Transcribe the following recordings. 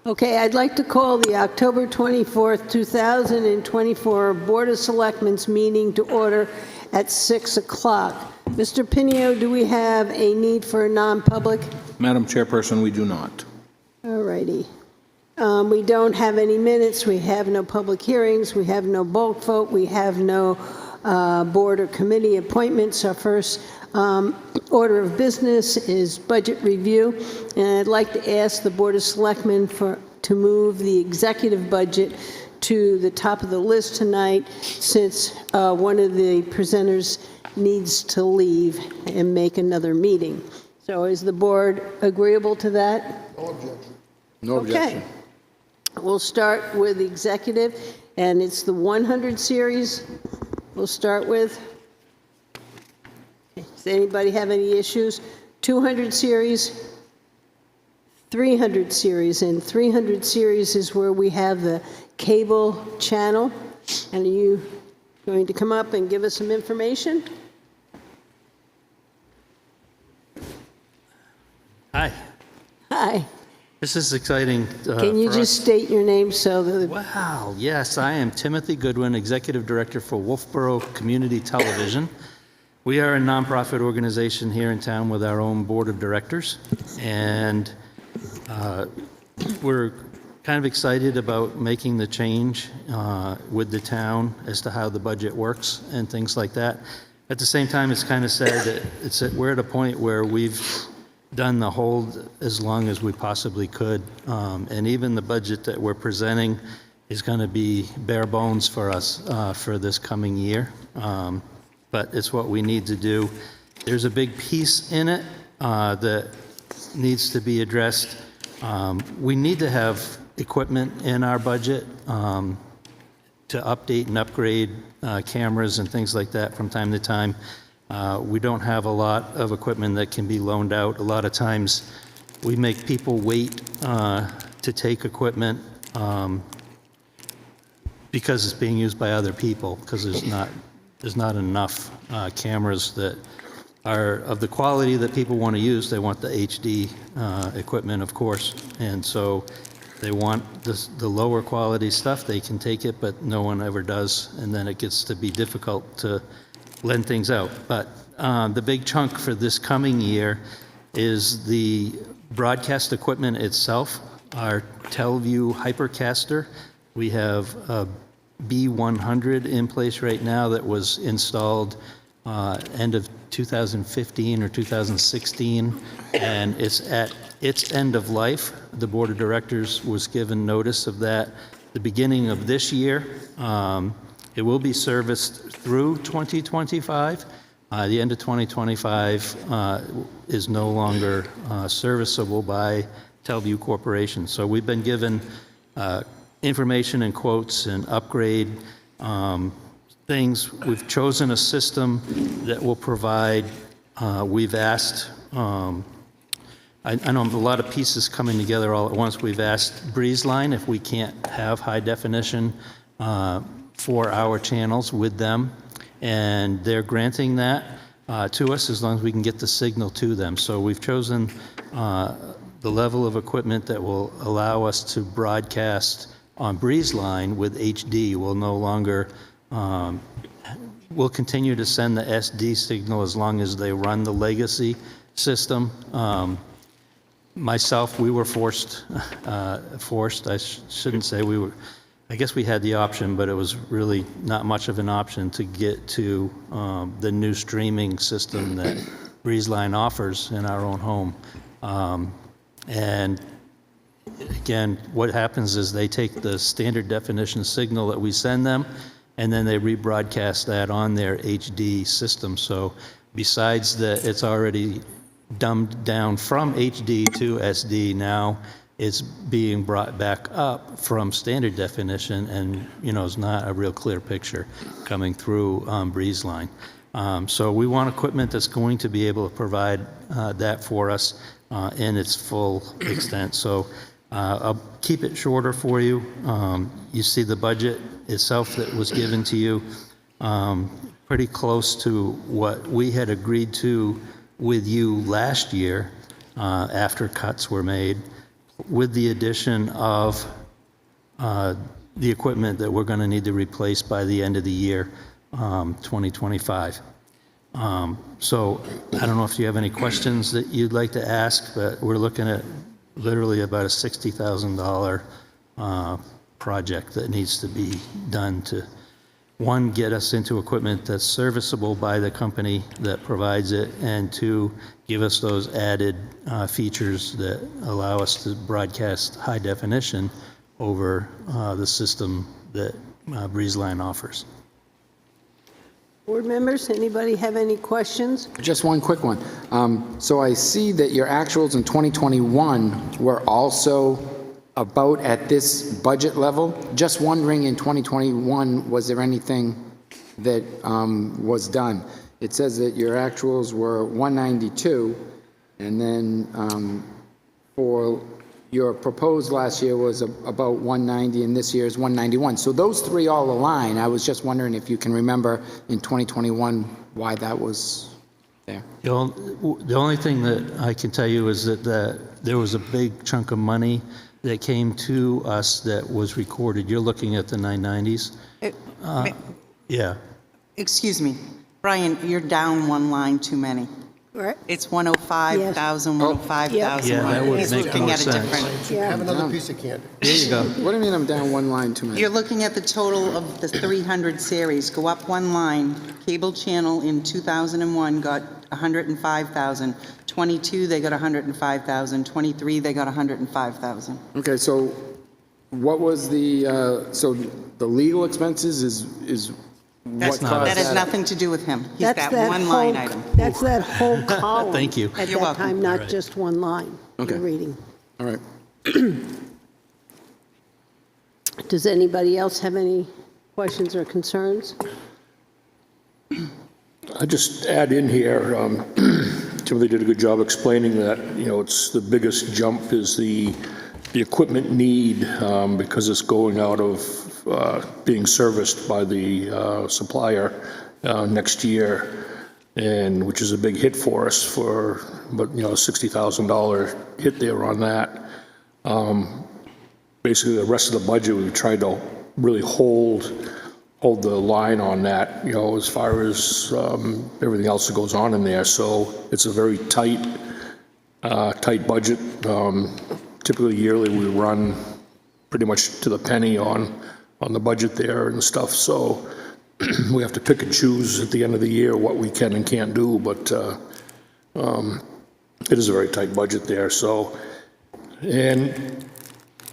Okay, I'd like to call the October 24th, 2024 Board of Selectmen's meeting to order at 6 o'clock. Mr. Pinio, do we have a need for a non-public? Madam Chairperson, we do not. All righty. We don't have any minutes, we have no public hearings, we have no bulk vote, we have no board or committee appointments. Our first order of business is budget review, and I'd like to ask the Board of Selectmen to move the executive budget to the top of the list tonight, since one of the presenters needs to leave and make another meeting. So is the board agreeable to that? No objection. No objection. Okay. We'll start with the executive, and it's the 100 series we'll start with. Does anybody have any issues? 200 series, 300 series, and 300 series is where we have the cable channel. And are you going to come up and give us some information? Hi, Hi. this is exciting. Can you for just us. state your name so that... Wow, yes, I am Timothy Goodwin, Executive Director for Wolfeboro Community Television. We are a nonprofit organization here in town with our own board of directors, and we're kind of excited about making the change with the town as to how the budget works and things like that. At the same time, it's kind of sad that we're at a point where we've done the hold as long as we possibly could, and even the budget that we're presenting is going to be bare bones for us for this coming year, but it's what we need to do. There's a big piece in it that needs to be addressed. We need to have equipment in our budget to update and upgrade cameras and things like that from time to time. We don't have a lot of equipment that can be loaned out. A lot of times we make people wait to take equipment because it's being used by other people, because there's not enough cameras that are of the quality that people want to use. They want the HD equipment, of course, and so they want the lower quality stuff. They can take it, but no one ever does, and then it gets to be difficult to lend things out. But the big chunk for this coming year is the broadcast equipment itself, our TelView Hypercaster. We have a B100 in place right now that was installed end of 2015 or 2016, and it's at its end of life. The board of directors was given notice of that the beginning of this year. It will be serviced through 2025. The end of 2025 is no longer serviceable by TelView Corporation. So we've been given information and quotes and upgrade things. We've chosen a system that will provide, we've asked, I know a lot of pieces coming together all at once. We've asked BreezeLine if we can't have high definition for our channels with them, and they're granting that to us as long as we can get the signal to them. So we've chosen the level of equipment that will allow us to broadcast on BreezeLine with HD. We'll no longer, we'll continue to send the SD signal as long as they run the legacy system. Myself, we were forced, I shouldn't say we were, I guess we had the option, but it was really not much of an option to get to the new streaming system that BreezeLine offers in our own home. And again, what happens is they take the standard definition signal that we send them, and then they rebroadcast that on their HD system. So besides that, it's already dumbed down from HD to SD. Now it's being brought back up from standard definition, and it's not a real clear picture coming through BreezeLine. So we want equipment that's going to be able to provide that for us in its full extent. So I'll keep it shorter for you. You see the budget itself that was given to you, pretty close to what we had agreed to with you last year after cuts were made. with the addition of the equipment that we're going to need to replace by the end of the year, 2025. So I don't know if you have any questions that you'd like to ask, but we're looking at literally about a $60,000 project that needs to be done to, one, get us into equipment that's serviceable by the company that provides it, and two, give us those added features that allow us to broadcast high definition over the system that BreezeLine offers. Board members, anybody have any questions? Just one quick one. So I see that your actuals in 2021 were also about at this budget level. Just wondering, in 2021, was there anything that was done? It says that your actuals were 192, and then for your proposed last year was about 190, and this year is 191. So those three all align. I was just wondering if you can remember in 2021 why that was there. The only thing that I can tell you is that there was a big chunk of money that came to us that was recorded. You're looking at the 990s? Yeah. Excuse me, Brian, you're down one line too many. Right. It's 105,000, 105,000. Yeah, that would He's make looking more at a sense. different. Yeah. Have another piece of candy. There you go. What do you mean I'm down one line too many? You're looking at the total of the 300 series. Go up one line. Cable channel in 2001 got 105,000. 22, they got 105,000. 23, they got 105,000. Okay, so what was so the legal expenses is what caused That has that? nothing to do with him. He's That's got that one whole- line item. That's that whole column. Thank you. At You're that welcome. time, not Right. just one line Okay. you're reading. All right. Does anybody else have any questions or concerns? I just add in here, Timothy did a good job explaining that, it's the biggest jump is the equipment need, because it's going out of being serviced by the supplier next year, and which is a big hit for us but a $60,000 hit there on that. Basically, the rest of the budget, we've tried to really hold the line on that, as far as everything else that goes on in there. So it's a very tight budget. Typically yearly, we run pretty much to the penny on the budget there and stuff. So we have to pick and choose at the end of the year what we can and can't do. But it is a very tight budget there. So, and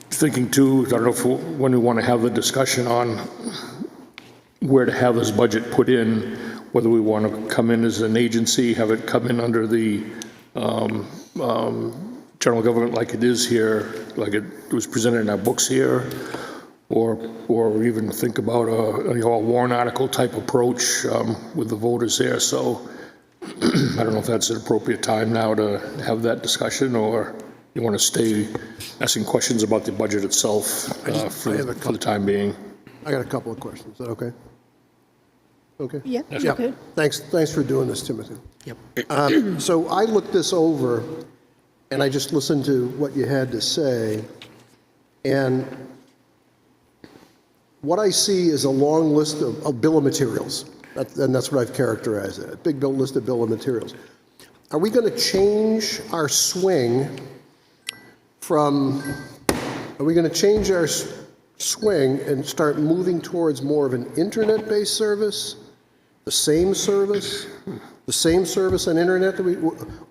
thinking too, I don't know when we want to have the discussion on where to have this budget put in, whether we want to come in as an agency, have it come in under the general government like it is here, like it was presented in our books here, or even think about a warrant article type approach with the voters there. So I don't know if that's an appropriate time now to have that discussion, or you want to stay asking questions about the budget itself for the time being. I got a couple of questions. Is that okay? Okay? Yeah, okay. Thanks for doing this, Timothy. Yep. So I looked this over, and I just listened to what you had to say, and what I see is a long list of bill of materials, and that's what I've characterized it, a big list of bill of materials. Are we going to change our swing and start moving towards more of an internet-based service, the same service on internet?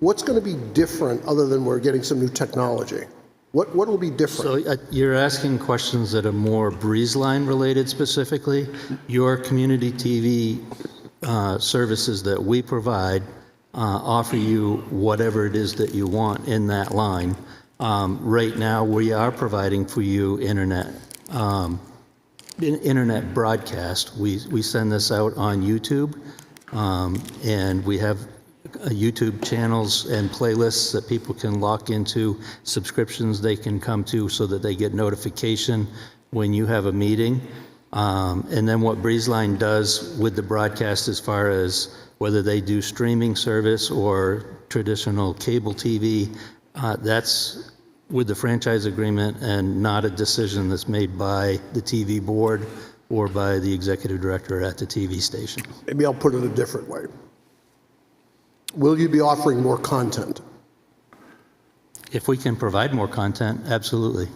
What's going to be different other than we're getting some new technology? What will be different? So you're asking questions that are more BreezeLine related specifically. Your community TV services that we provide offer you whatever it is that you want in that line. Right now, we are providing for you internet broadcast. We send this out on YouTube, and we have YouTube channels and playlists that people can lock into, subscriptions they can come to so that they get notification when you have a meeting. And then what BreezeLine does with the broadcast, as far as whether they do streaming service or traditional cable TV, that's with the franchise agreement and not a decision that's made by the TV board or by the executive director at the TV station. Maybe I'll put it a different way. Will you be offering more content? If we can provide more content, absolutely,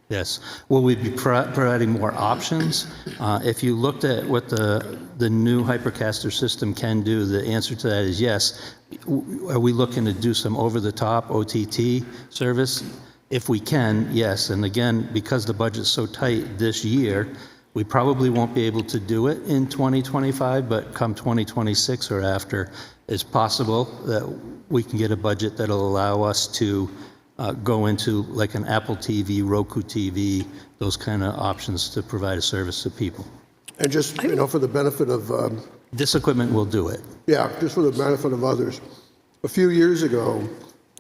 yes. Will we be providing more options? If you looked at what the new Hypercaster system can do, the answer to that is yes. Are we looking to do some over-the-top OTT service? If we can, yes. And again, because the budget's so tight this year, we probably won't be able to do it in 2025, but come 2026 or after, it's possible that we can get a budget that'll allow us to go into like an Apple TV, Roku TV, those kind of options to provide a service to people. And just, for the benefit of, This equipment will do it. yeah, just for the benefit of others. A few years ago,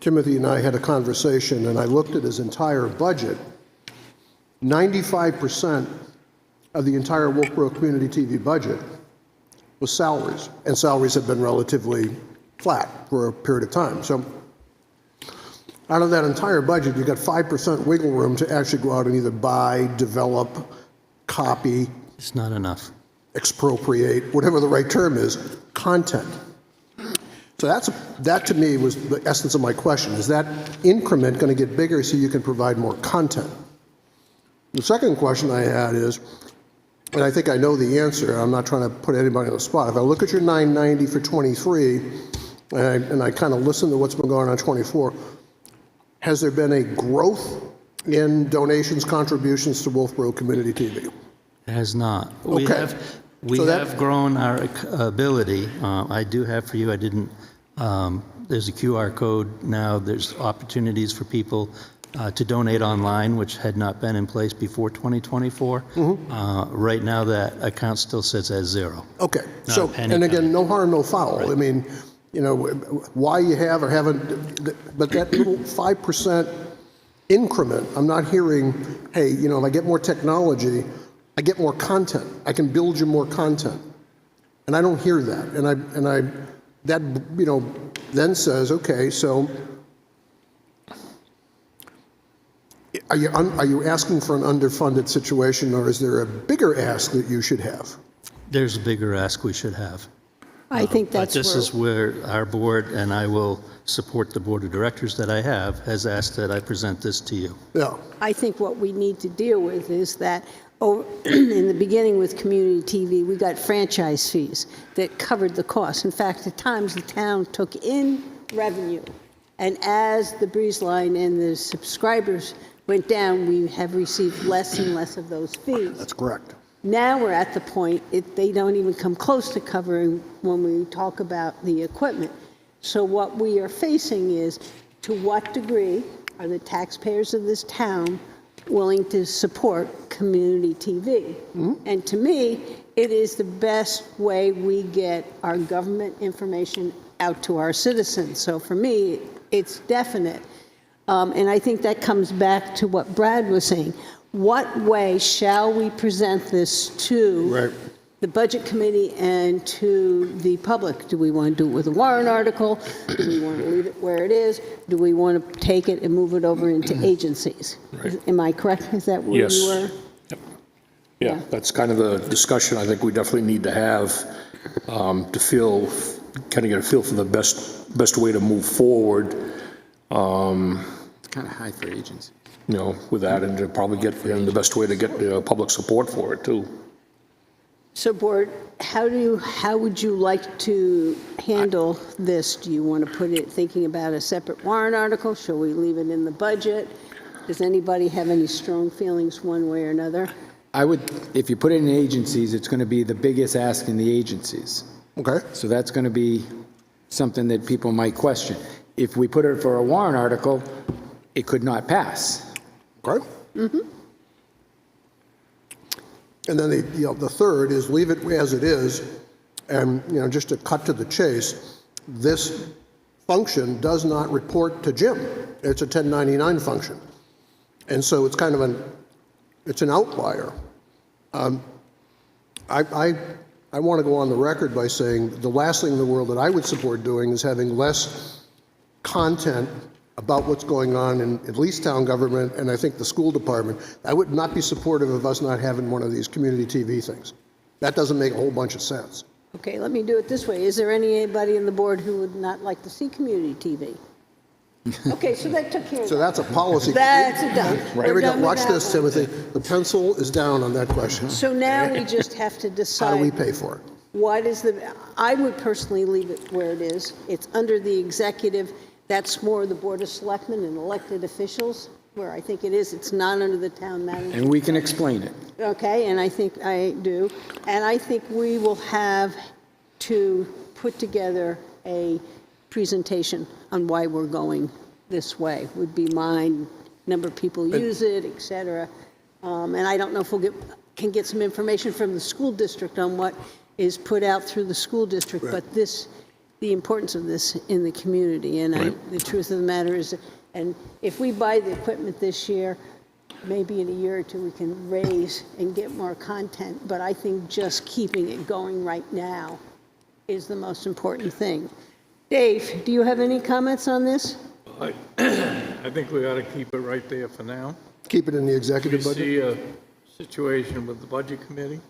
Timothy and I had a conversation, and I looked at his entire budget. 95% of the entire Wolfeboro Community TV budget was salaries, and salaries have been relatively flat for a period of time. So out of that entire budget, you got 5% wiggle room to actually go out and either buy, develop, copy, It's not enough. expropriate, whatever the right term is, content. So that to me was the essence of my question. Is that increment going to get bigger so you can provide more content? The second question I had is, and I think I know the answer, I'm not trying to put anybody on the spot. If I look at your 990 for 23, and I kind of listen to what's been going on 24, has there been a growth in donations, contributions to Wolfeboro Community TV? It has not. Okay. We So that- have grown our ability. I do have for you, I didn't, there's a QR code now. There's opportunities for people to donate online, which had not been in place before 2024. Right now, that account still sits at zero. Okay, Not so, a penny and again, coming. no harm, no foul. I mean, why you have or haven't, but that little 5% increment, I'm not hearing, hey, if I get more technology, I get more content. I can build you more content. And I don't hear that. And I that, then says, okay, so are you asking for an underfunded situation, or is there a bigger ask that you should have? There's a bigger ask we should have. I think But that's this is where our board, and I will support the board of directors that I have, has asked that I present this to you. Yeah. I think what we need to deal with is that in the beginning with community TV, we got franchise fees that covered the cost. In fact, at times the town took in revenue, and as the breeze line and the subscribers went down, we have received less and less of those fees. That's correct. Now we're at the point, they don't even come close to covering when we talk about the equipment. So what we are facing is, to what degree are the taxpayers of this town willing to support community TV? And to me, it is the best way we get our government information out to our citizens. So for me, it's definite. And I think that comes back to what Brad was saying. What way shall we present this to the Budget Committee and to the public? Do we want to do it with a warrant article? Do we want to leave it where it is? Do we want to take it and move it over into agencies? Am I correct? Is that where Yes. you were? Yeah, that's kind of the discussion I think we definitely need to have to feel, kind of get a feel for the best way to move forward. It's kind of high for agency. With that, and to probably get the best way to get public support for it too. So, Board, how would you like to handle this? Do you want to put it, thinking about a separate warrant article? Shall we leave it in the budget? Does anybody have any strong feelings one way or another? I would, if you put it in agencies, it's going to be the biggest ask in the agencies. Okay. So that's going to be something that people might question. If we put it for a warrant article, it could not pass. Okay. And then the third is leave it as it is, and just to cut to the chase, this function does not report to Jim. It's a 1099 function, and so it's kind of an outlier. I want to go on the record by saying the last thing in the world that I would support doing is having less content about what's going on in at least town government and I think the school department, I would not be supportive of us not having one of these community TV things. That doesn't make a whole bunch of sense. Okay, let me do it this way. Is there anybody in the board who would not like to see community TV? Okay, so that took care of So that. that's a policy. That's done. There we We're go. done with Watch that this, one. Timothy. The pencil is down on that question. So now we just have to decide. How do we pay for it? What is the, I would personally leave it where it is. It's under the executive. That's more the Board of Selectmen and elected officials, where I think it is. It's not under the town manager. And we can explain it. Okay, and I think I do. And I think we will have to put together a presentation on why we're going this way, would be mine, number of people use it, et cetera. And I don't know if can get some information from the school district on what is put out through the school district, but the importance of this in the community. And the truth of the matter is, and if we buy the equipment this year, maybe in a year or two we can raise and get more content, but I think just keeping it going right now is the most important thing. Dave, do you have any comments on this? I think we ought to keep it right there for now. Keep it in the We executive budget? see a situation with the budget committee,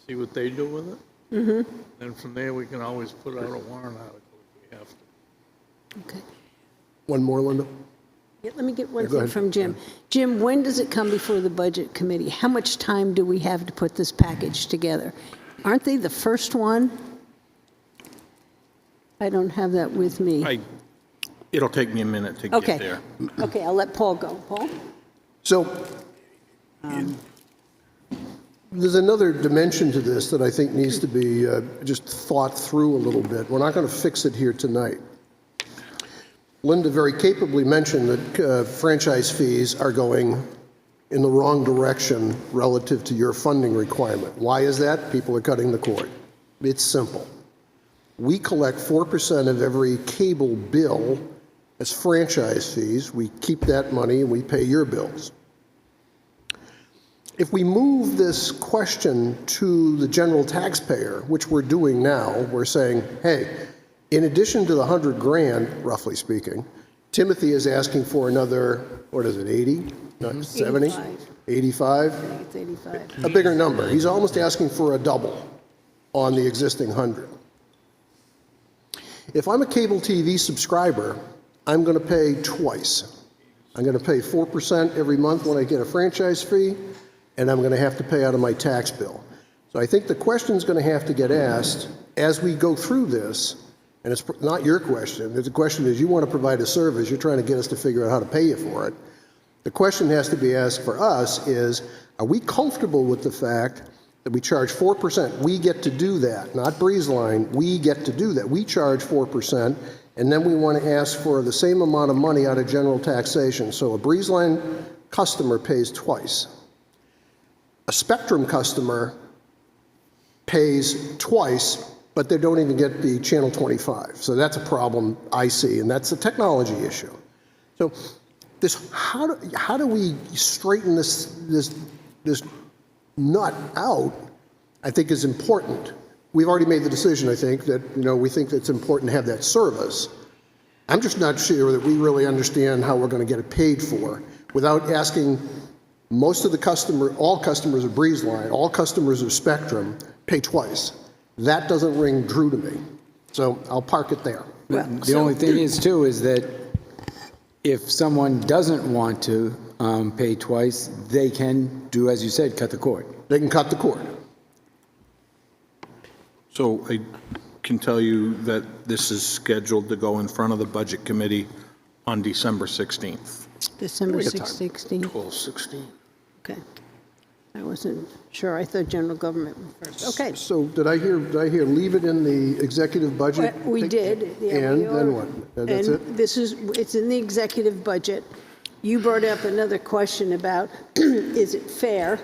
see what they do with it. Then from there, we can always put out a warrant article if we have to. Okay. One more, Linda? Yeah, let me get one go thing ahead. from Jim. Jim, when does it come before the budget committee? How much time do we have to put this package together? Aren't they the first one? I don't have that with me. It'll take me a minute to Okay. get there. Okay, I'll let Paul go. Paul? So there's another dimension to this that I think needs to be just thought through a little bit. We're not going to fix it here tonight. Linda very capably mentioned that franchise fees are going in the wrong direction relative to your funding requirement. Why is that? People are cutting the cord. It's simple. We collect 4% of every cable bill as franchise fees. We keep that money and we pay your bills. If we move this question to the general taxpayer, which we're doing now, we're saying, hey, in addition to the 100 grand, roughly speaking, Timothy is asking for another, what is it, 80? Not 70? 85. 85? I think it's 85. A bigger number. He's almost asking for a double on the existing 100. If I'm a cable TV subscriber, I'm going to pay twice. I'm going to pay 4% every month when I get a franchise fee, and I'm going to have to pay out of my tax bill. So I think the question's going to have to get asked as we go through this, and it's not your question. The question is, you want to provide a service, you're trying to get us to figure out how to pay you for it. The question has to be asked for us is, are we comfortable with the fact that we charge 4%? We get to do that, not BreezeLine. We get to do that. We charge 4%, and then we want to ask for the same amount of money out of general taxation. So a BreezeLine customer pays twice. A Spectrum customer pays twice, but they don't even get the Channel 25. So that's a problem I see, and that's a technology issue. So this, how do we straighten this nut out, I think is important. We've already made the decision, I think, that we think that it's important to have that service. I'm just not sure that we really understand how we're going to get it paid for without asking most of the all customers of BreezeLine, all customers of Spectrum pay twice. That doesn't ring true to me. So I'll park it there. The only thing is, too, is that if someone doesn't want to pay twice, they can do, as you said, cut the cord. They can cut the cord. So I can tell you that this is scheduled to go in front of the Budget Committee on December 16th. December We got time. 16. 12/16. Okay. I wasn't sure. I thought general government was first. Okay. So did I hear leave it in the executive budget? We did. Yeah, And we then are. what? That's And it? it's in the executive budget. You brought up another question about, is it fair?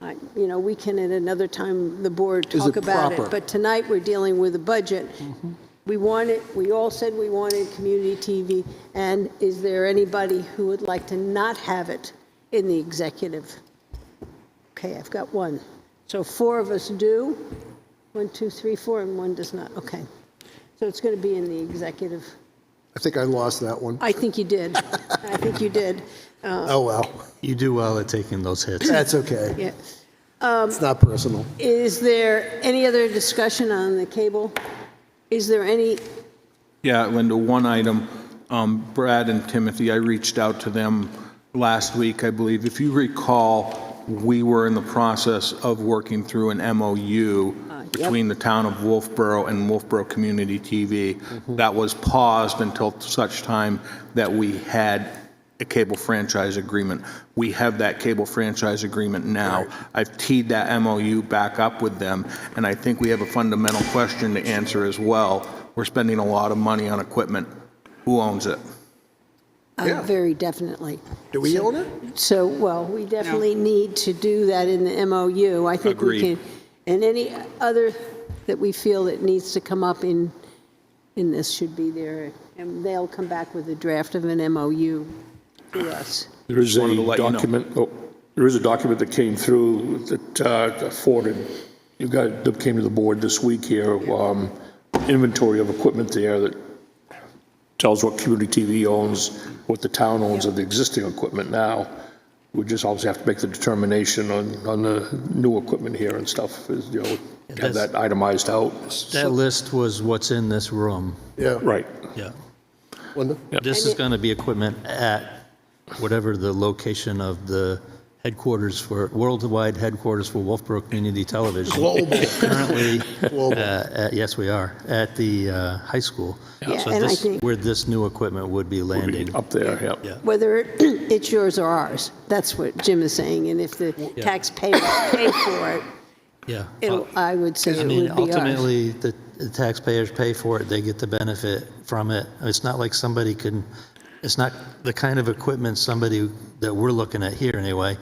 We can at another time, the board Is talk it about proper? it. But tonight, we're dealing with a budget. We all said we wanted community TV. And is there anybody who would like to not have it in the executive? Okay, I've got one. So 4 of us do. 1, 2, 3, 4, and 1 does not. Okay. So it's going to be in the executive I think I lost that one. I think you did. I think you did. Oh, well, You do well at taking those hits. that's okay. Yeah. It's not personal. Is there any other discussion on the cable? Is there any, Yeah, Linda, one item, Brad and Timothy, I reached out to them last week, I believe. If you recall, we were in the process of working through an MOU between the town of Wolfeboro and Wolfeboro Community TV. That was paused until such time that we had a cable franchise agreement. We have that cable franchise agreement now. I've teed that MOU back up with them, and I think we have a fundamental question to answer as well. We're spending a lot of money on equipment. Who owns it? Yeah. very definitely. Do we own it? So, well, we definitely need to do that in the MOU. I think we Agreed. can, and any other that we feel that needs to come up in this should be there. And they'll come back with a draft of an MOU to us. There is wanted to a let you know. document, there is a document that came through that forwarded, that came to the board this week here, inventory of equipment there that tells what community TV owns, what the town owns of the existing equipment now. We just always have to make the determination on the new equipment here and stuff, is, have that itemized out. That list was what's in this room. Yeah. Right. Yeah. Linda? This is going to be equipment at whatever the location of the headquarters for, worldwide headquarters for Wolfboro Community Television. Global. Currently, Global. yes, we are, at the high school. Yeah, So and I this, think- where this new equipment would be landing. Up there, yeah. Yeah. Whether it's yours or ours. That's what Jim is saying. And if the taxpayers pay for it, Yeah. I would say I it mean, would be ours. ultimately, the taxpayers pay for it, they get the benefit from it. It's not like somebody can, it's not the kind of equipment somebody, that we're looking at here anyway,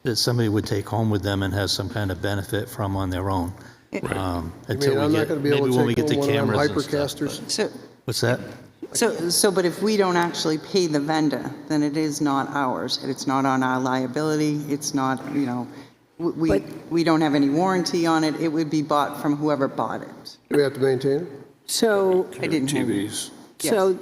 that somebody would take home with them and have some kind of benefit from on their own. I mean, Until I'm we not get, going to be maybe able when we to get take the home one of them cameras and stuff. hypercasters. So, What's that? but if we don't actually pay the vendor, then it is not ours. It's not on our liability. It's not, we don't have any warranty on it. It would be bought from whoever bought it. Do we have to maintain it? So, I didn't hear you. TVs. so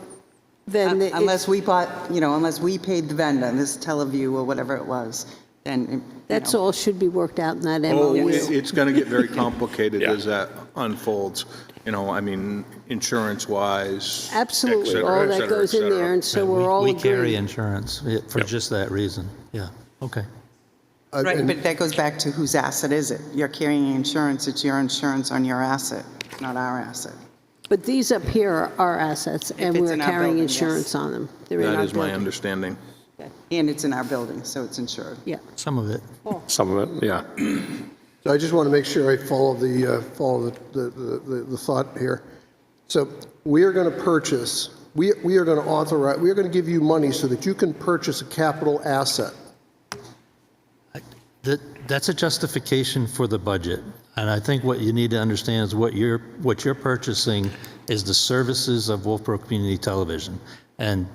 then it's- Unless we bought, unless we paid the vendor, this Teleview or whatever it was, then. that's all should be worked out in that Oh, MOU. it's going to get very complicated as that unfolds. I mean, insurance-wise. et Absolutely, cetera, all et that cetera, goes et in cetera. there, and so Yeah, we're all We carry agreeing. insurance for just that reason. Yeah, okay. Right, And- but that goes back to whose asset is it? You're carrying insurance, it's your insurance on your asset, not our asset. But these up here are our assets, and it's we're in our carrying building, insurance yes. on them. They're in That our is my building. understanding. And it's in our building, so it's insured. Yeah. Some of it. Some of it, yeah. So I just want to make sure I follow the thought here. So we are going to purchase, we are going to authorize, we are going to give you money so that you can purchase a capital asset. That's a justification for the budget. And I think what you need to understand is what you're purchasing is the services of Wolfboro Community Television. And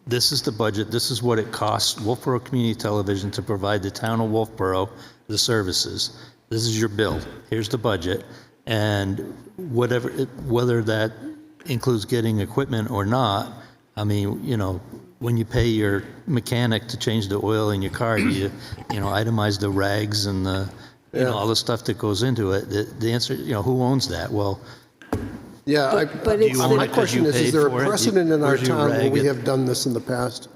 this is the budget, this is what it costs Wolfboro Community Television to provide the town of Wolfboro the services. This is your bill, here's the budget. And whether that includes getting equipment or not, I mean, when you pay your mechanic to change the oil in your car, you itemize the rags and the, all the stuff that goes into it. The answer, who owns that? Well, Yeah, But it's, you own my it 'cause question you is paid there for a it? precedent in our Where's your town where rag? we have done this in the past?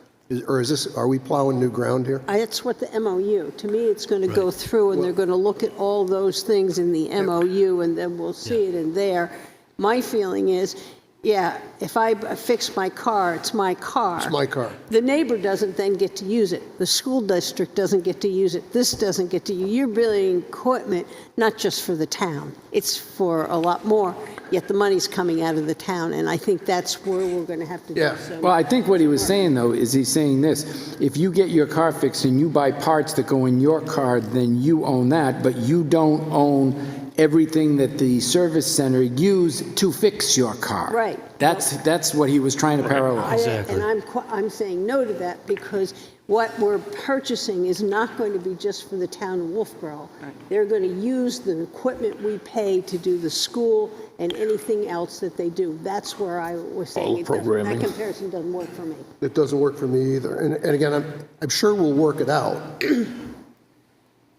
Are we plowing new ground here? that's what the MOU, to me, it's going to go through, and they're going to look at all those things in the MOU, and then we'll see it in there. My feeling is, yeah, if I fix my car, it's my car. It's my car. The neighbor doesn't then get to use it. The school district doesn't get to use it. This doesn't get to use it. You're building equipment, not just for the town. It's for a lot more, yet the money's coming out of the town, and I think that's where we're going to have to do Yeah. some. Well, I think what he was saying, though, is he's saying this: if you get your car fixed and you buy parts that go in your car, then you own that, but you don't own everything that the service center used to fix your car. Right. That's what he was trying to parallel. And I'm saying no to that, because what we're purchasing is not going to be just for the town of Wolfeboro. They're going to use the equipment we pay to do the school and anything else that they do. That's where I was saying the programming. that comparison doesn't work for me. It doesn't work for me either. And again, I'm sure we'll work it out.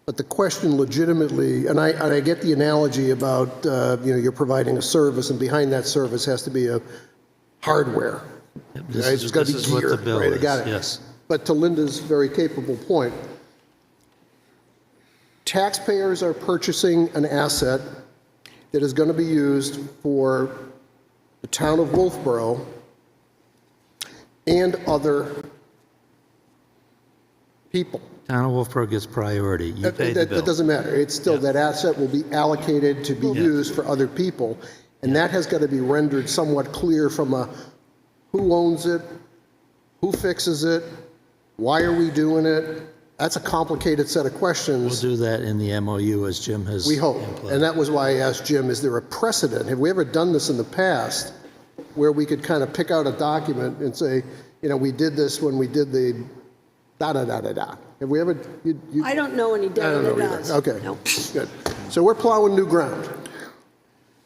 But the question legitimately, and I get the analogy about, you're providing a service, and behind that service has to be a hardware. This Right? is- It's got to be this is what gear, the bill right? I is, got it. yes. But to Linda's very capable point, taxpayers are purchasing an asset that is going to be used for the town of Wolfeboro and other people. Town of Wolfboro gets priority. You pay the That bill. doesn't matter. It's still, that asset will be allocated to be used for other people. And that has got to be rendered somewhat clear from a who owns it, who fixes it, why are we doing it? That's a complicated set of We'll questions, do that in the MOU as Jim has. we hope. input. And that was why I asked Jim, is there a precedent? Have we ever done this in the past where we could kind of pick out a document and say, we did this when we did the da-da-da-da-da? Have we ever, I don't know any I don't know da-da-da-das. either. Okay, No. good. So we're plowing new ground.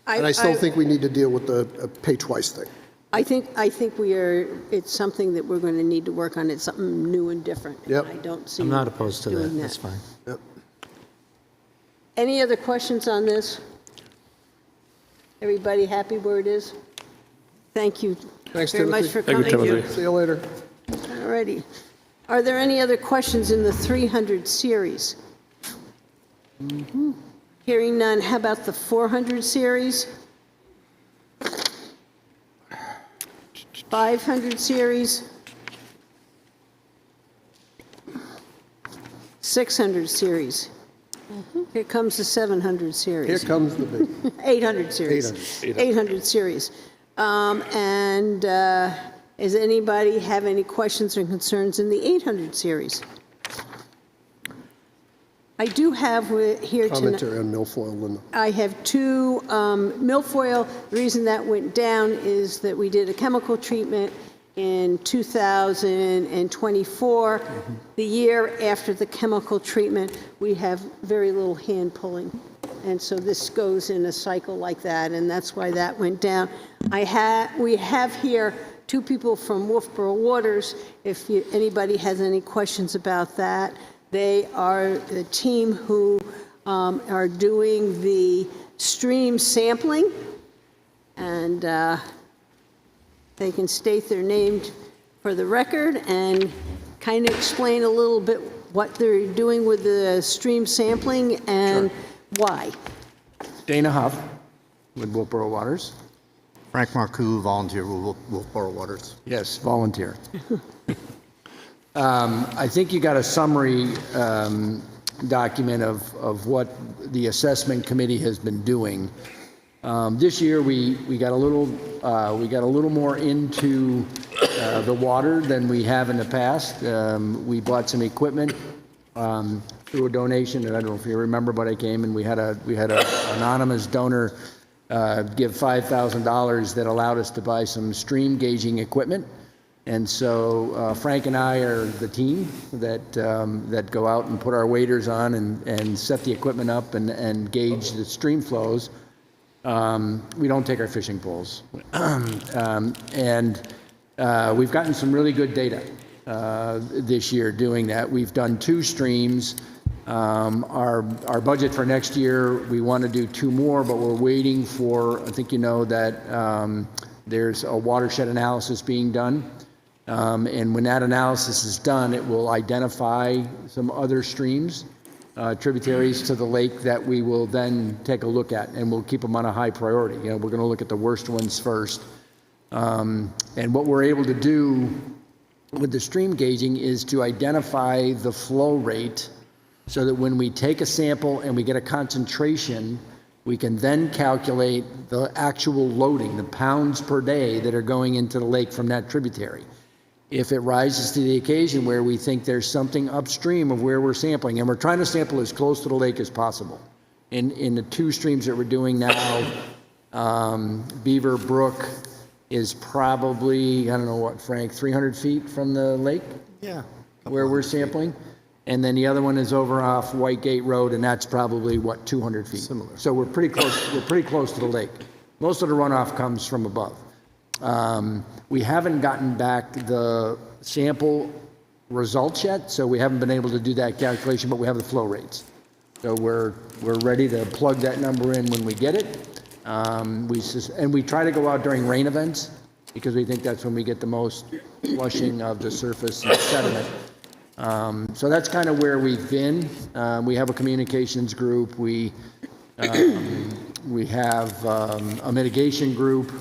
And I still I- think we need to deal with the pay twice thing. I think it's something that we're going to need to work on. It's something new and different. Yep. I don't see I'm not opposed to that. doing That's fine. Yep. Any other questions on this? Everybody happy where it is? Thank you Thanks, very much Timothy. for Thank you, coming. Timothy. See you later. All righty. Are there any other questions in the 300 series? Hearing none, how about the 400 series? 500 series? 600 series? Here comes the 700 series. Here comes the big. 800 series. 800 series. And does anybody have any questions or concerns in the 800 series? I do have here tonight. Commentary on milfoil, Linda. I have two milfoil. The reason that went down is that we did a chemical treatment in 2024. The year after the chemical treatment, we have very little hand pulling. And so this goes in a cycle like that, and that's why that went down. We have here two people from Wolfeboro Waters. If anybody has any questions about that, they are the team who are doing the stream sampling, and they can state their name for the record and kind of explain a little bit what they're doing with the stream sampling and why. Dana Huff with Wolfboro Waters. Frank Marcoux, volunteer with Wolfeboro Waters. Yes, volunteer. I think you got a summary document of what the assessment committee has been doing. This year, we got a little more into the water than we have in the past. We bought some equipment through a donation, and I don't know if you remember, but I came and we had an anonymous donor give $5,000 that allowed us to buy some stream gauging equipment. And so Frank and I are the team that go out and put our waders on and set the equipment up and gauge the stream flows. We don't take our fishing poles. And we've gotten some really good data this year doing that. We've done 2 streams. Our budget for next year, we want to do 2 more, but we're waiting for, I think you know that there's a watershed analysis being done. And when that analysis is done, it will identify some other streams, tributaries to the lake that we will then take a look at, and we'll keep them on a high priority. We're going to look at the worst ones first. And what we're able to do with the stream gauging is to identify the flow rate so that when we take a sample and we get a concentration, we can then calculate the actual loading, the pounds per day that are going into the lake from that tributary. If it rises to the occasion where we think there's something upstream of where we're sampling, and we're trying to sample as close to the lake as possible, In the two streams that we're doing now, Beaver Brook is probably, I don't know what, Frank, 300 feet from the lake? Yeah. Where we're sampling. And then the other one is over off White Gate Road, and that's probably, what, 200 feet? Similar. So we're pretty close to the lake. Most of the runoff comes from above. We haven't gotten back the sample results yet, so we haven't been able to do that calculation, but we have the flow rates. So we're ready to plug that number in when we get it. And we try to go out during rain events, because we think that's when we get the most flushing of the surface and sediment. So that's kind of where we've been. We have a communications group. We have a mitigation group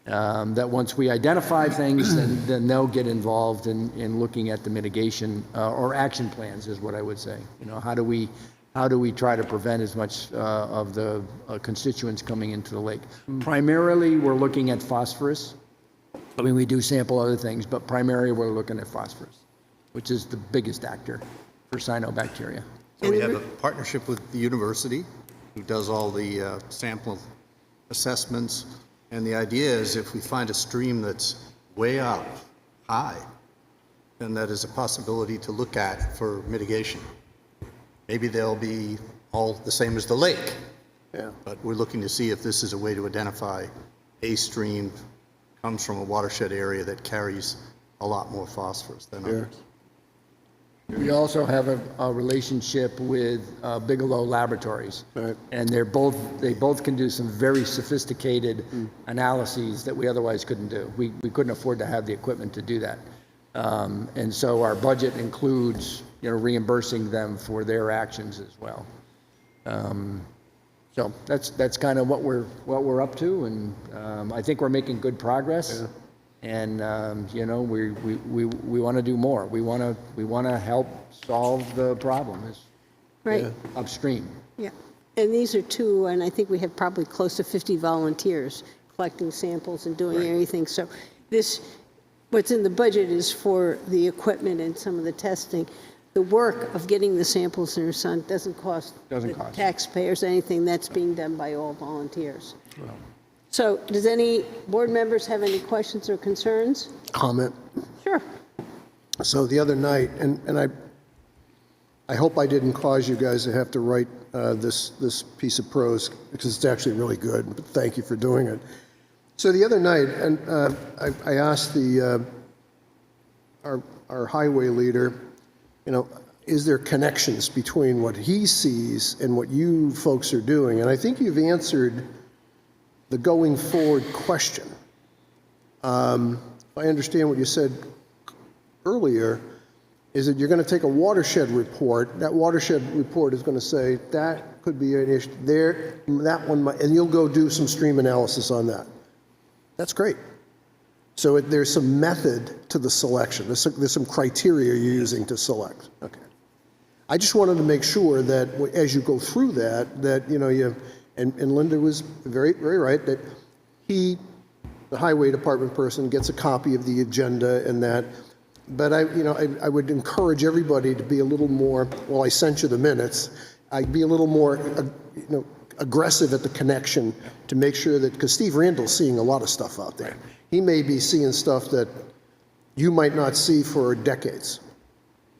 that once we identify things, then they'll get involved in looking at the mitigation or action plans is what I would say. You know, how do we try to prevent as much of the constituents coming into the lake? Primarily, we're looking at phosphorus. I mean, we do sample other things, but primarily we're looking at phosphorus, which is the biggest actor for cyanobacteria. So we have a partnership with the university who does all the sample assessments. And the idea is if we find a stream that's way up high, then that is a possibility to look at for mitigation. Maybe they'll be all the same as the lake. Yeah. But we're looking to see if this is a way to identify a stream comes from a watershed area that carries a lot more phosphorus than others. We also have a relationship with Bigelow Laboratories. Right. And they both can do some very sophisticated analyses that we otherwise couldn't do. We couldn't afford to have the equipment to do that. And so our budget includes, reimbursing them for their actions as well. So that's kind of what we're up to, and I think we're making good progress. Yeah. And we want to do more. We want to help solve the problem. Right. Upstream. Yeah. And these are two, and I think we have probably close to 50 volunteers collecting samples and doing everything. So what's in the budget is for the equipment and some of the testing. The work of getting the samples in your son doesn't cost taxpayers anything. That's being done by all volunteers. Wow. So does any board members have any questions or concerns? Comment. Sure. So the other night, and I hope I didn't cause you guys to have to write this piece of prose, because it's actually really good, but thank you for doing it. So the other night, and I asked our highway leader, is there connections between what he sees and what you folks are doing? And I think you've answered the going forward question. If I understand what you said earlier, is that you're going to take a watershed report. That watershed report is going to say that could be an issue there, that one might, and you'll go do some stream analysis on that. That's great. So there's some method to the selection. There's some criteria you're using to select. Okay. I just wanted to make sure that as you go through that and Linda was very, very right, that the highway department person, gets a copy of the agenda and that. But I would encourage everybody to be a little more, well, I sent you the minutes, I'd be a little more, aggressive at the connection to make sure that, because Steve Randall's seeing a lot of stuff out there. He may be seeing stuff that you might not see for decades.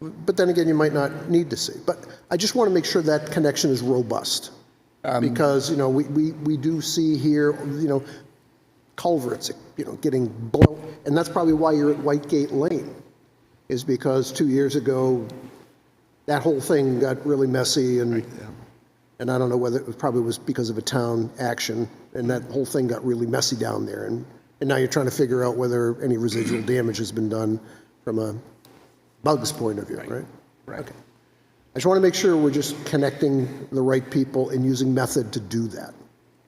But then again, you might not need to see. But I just want to make sure that connection is robust. Because, we do see here, culverts, getting blown. And that's probably why you're at White Gate Lane, is because 2 years ago, that whole thing got really messy. And and I don't know whether it probably was because of a town action. And that whole thing got really messy down there. And now you're trying to figure out whether any residual damage has been done from a bug's point of view, right? Right. Okay. I just want to make sure we're just connecting the right people and using method to do that.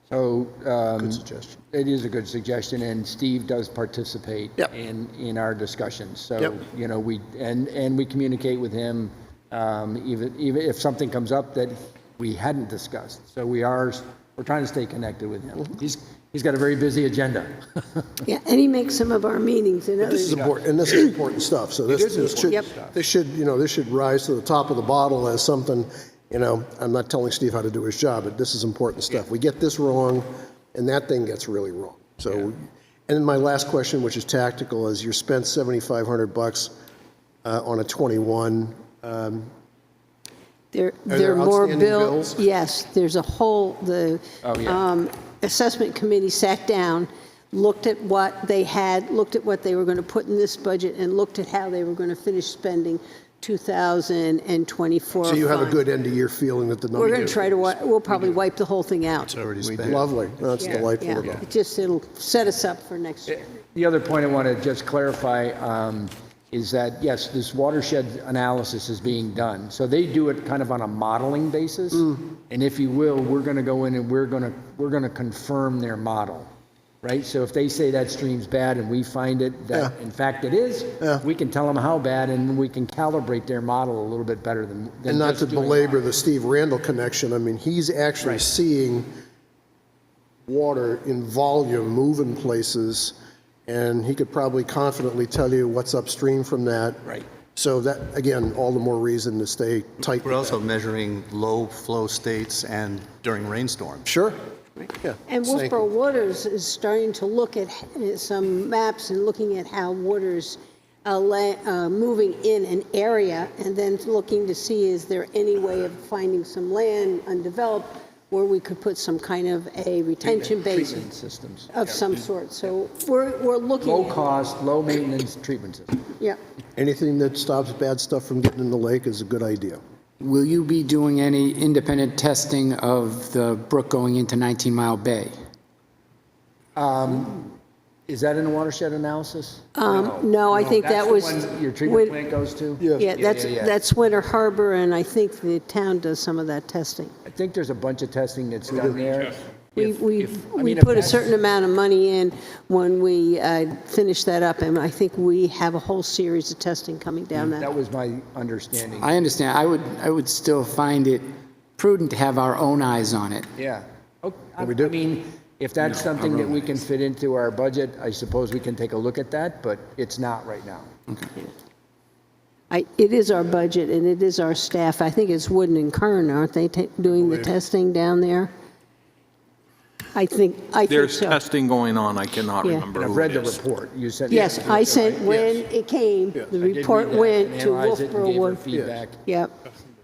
So Good suggestion. it is a good suggestion, and Steve does participate Yep. in our discussions. So Yep. we communicate with him even if something comes up that we hadn't discussed. So we're trying to stay connected with him. He's got a very busy agenda. Yeah, and he makes some of our meetings and This others. is important, and this is important stuff. So this should, Yep. this should rise to the top of the bottle as something. You know, I'm not telling Steve how to do his job, but this is important stuff. We get this wrong, and that thing gets really wrong. So, and then my last question, which is tactical, is you spent $7,500 on a 21. There there are more outstanding bills. bills? Yes, there's a whole, assessment committee sat down, looked at what they had, looked at what they were going to put in this budget, and looked at how they were going to finish spending 2024 So you have a funds. good end-of-year feeling that the number. We're going to try to, we'll probably wipe the whole thing out. Lovely. That's Yeah, delightful. yeah. to know. It just, it'll set us up for next year. The other point I want to just clarify is that, yes, this watershed analysis is being done. So they do it kind of on a modeling basis. And if you will, we're going to go in and we're going to confirm their model, right? So if they say that stream's bad and we find it that, in fact, it is, we can tell them how bad and we can calibrate their model a little bit better than And not to just doing belabor the Steve Randall connection, I mean, he's actually seeing water in volume moving places, and he could probably confidently tell you what's upstream from that. Right. So that, again, all the more reason to stay tight. We're also measuring low flow states and during rainstorms. Sure. Yeah. And Thank Wolfeboro you. Waters is starting to look at some maps and looking at how water's moving in an area, and then looking to see is there any way of finding some land undeveloped where we could put some kind of a retention basin treatment systems. of some sort. So we're looking Low at, cost, low maintenance treatment system. yeah. Anything that stops bad stuff from getting in the lake is a good idea. Will you be doing any independent testing of the brook going into 19 Mile Bay? Is that in the watershed analysis? No, I think that was. That's the one your when- treatment plant goes to? Yeah, that's Winter Harbor, and I think the town does some of that testing. I think there's a bunch of testing that's done there. We if put a that's- certain amount of money in when we finish that up, and I think we have a whole series of testing coming down that. That was my understanding. I understand. I would still find it prudent to have our own eyes on it. Yeah. Oh, I we do. mean, if that's something that we can fit into our budget, I suppose we can take a look at that, but it's not right now. It is our budget, and it is our staff. I think it's Wooden and Kern, aren't they doing the testing down there? I think There's so. testing going on, I cannot Yeah. remember I've who read it the is. report. You said. Yes, I sent, when it came, the I did report read that went and to analyzed it and Wolfeboro gave her Wood. feedback. Yep.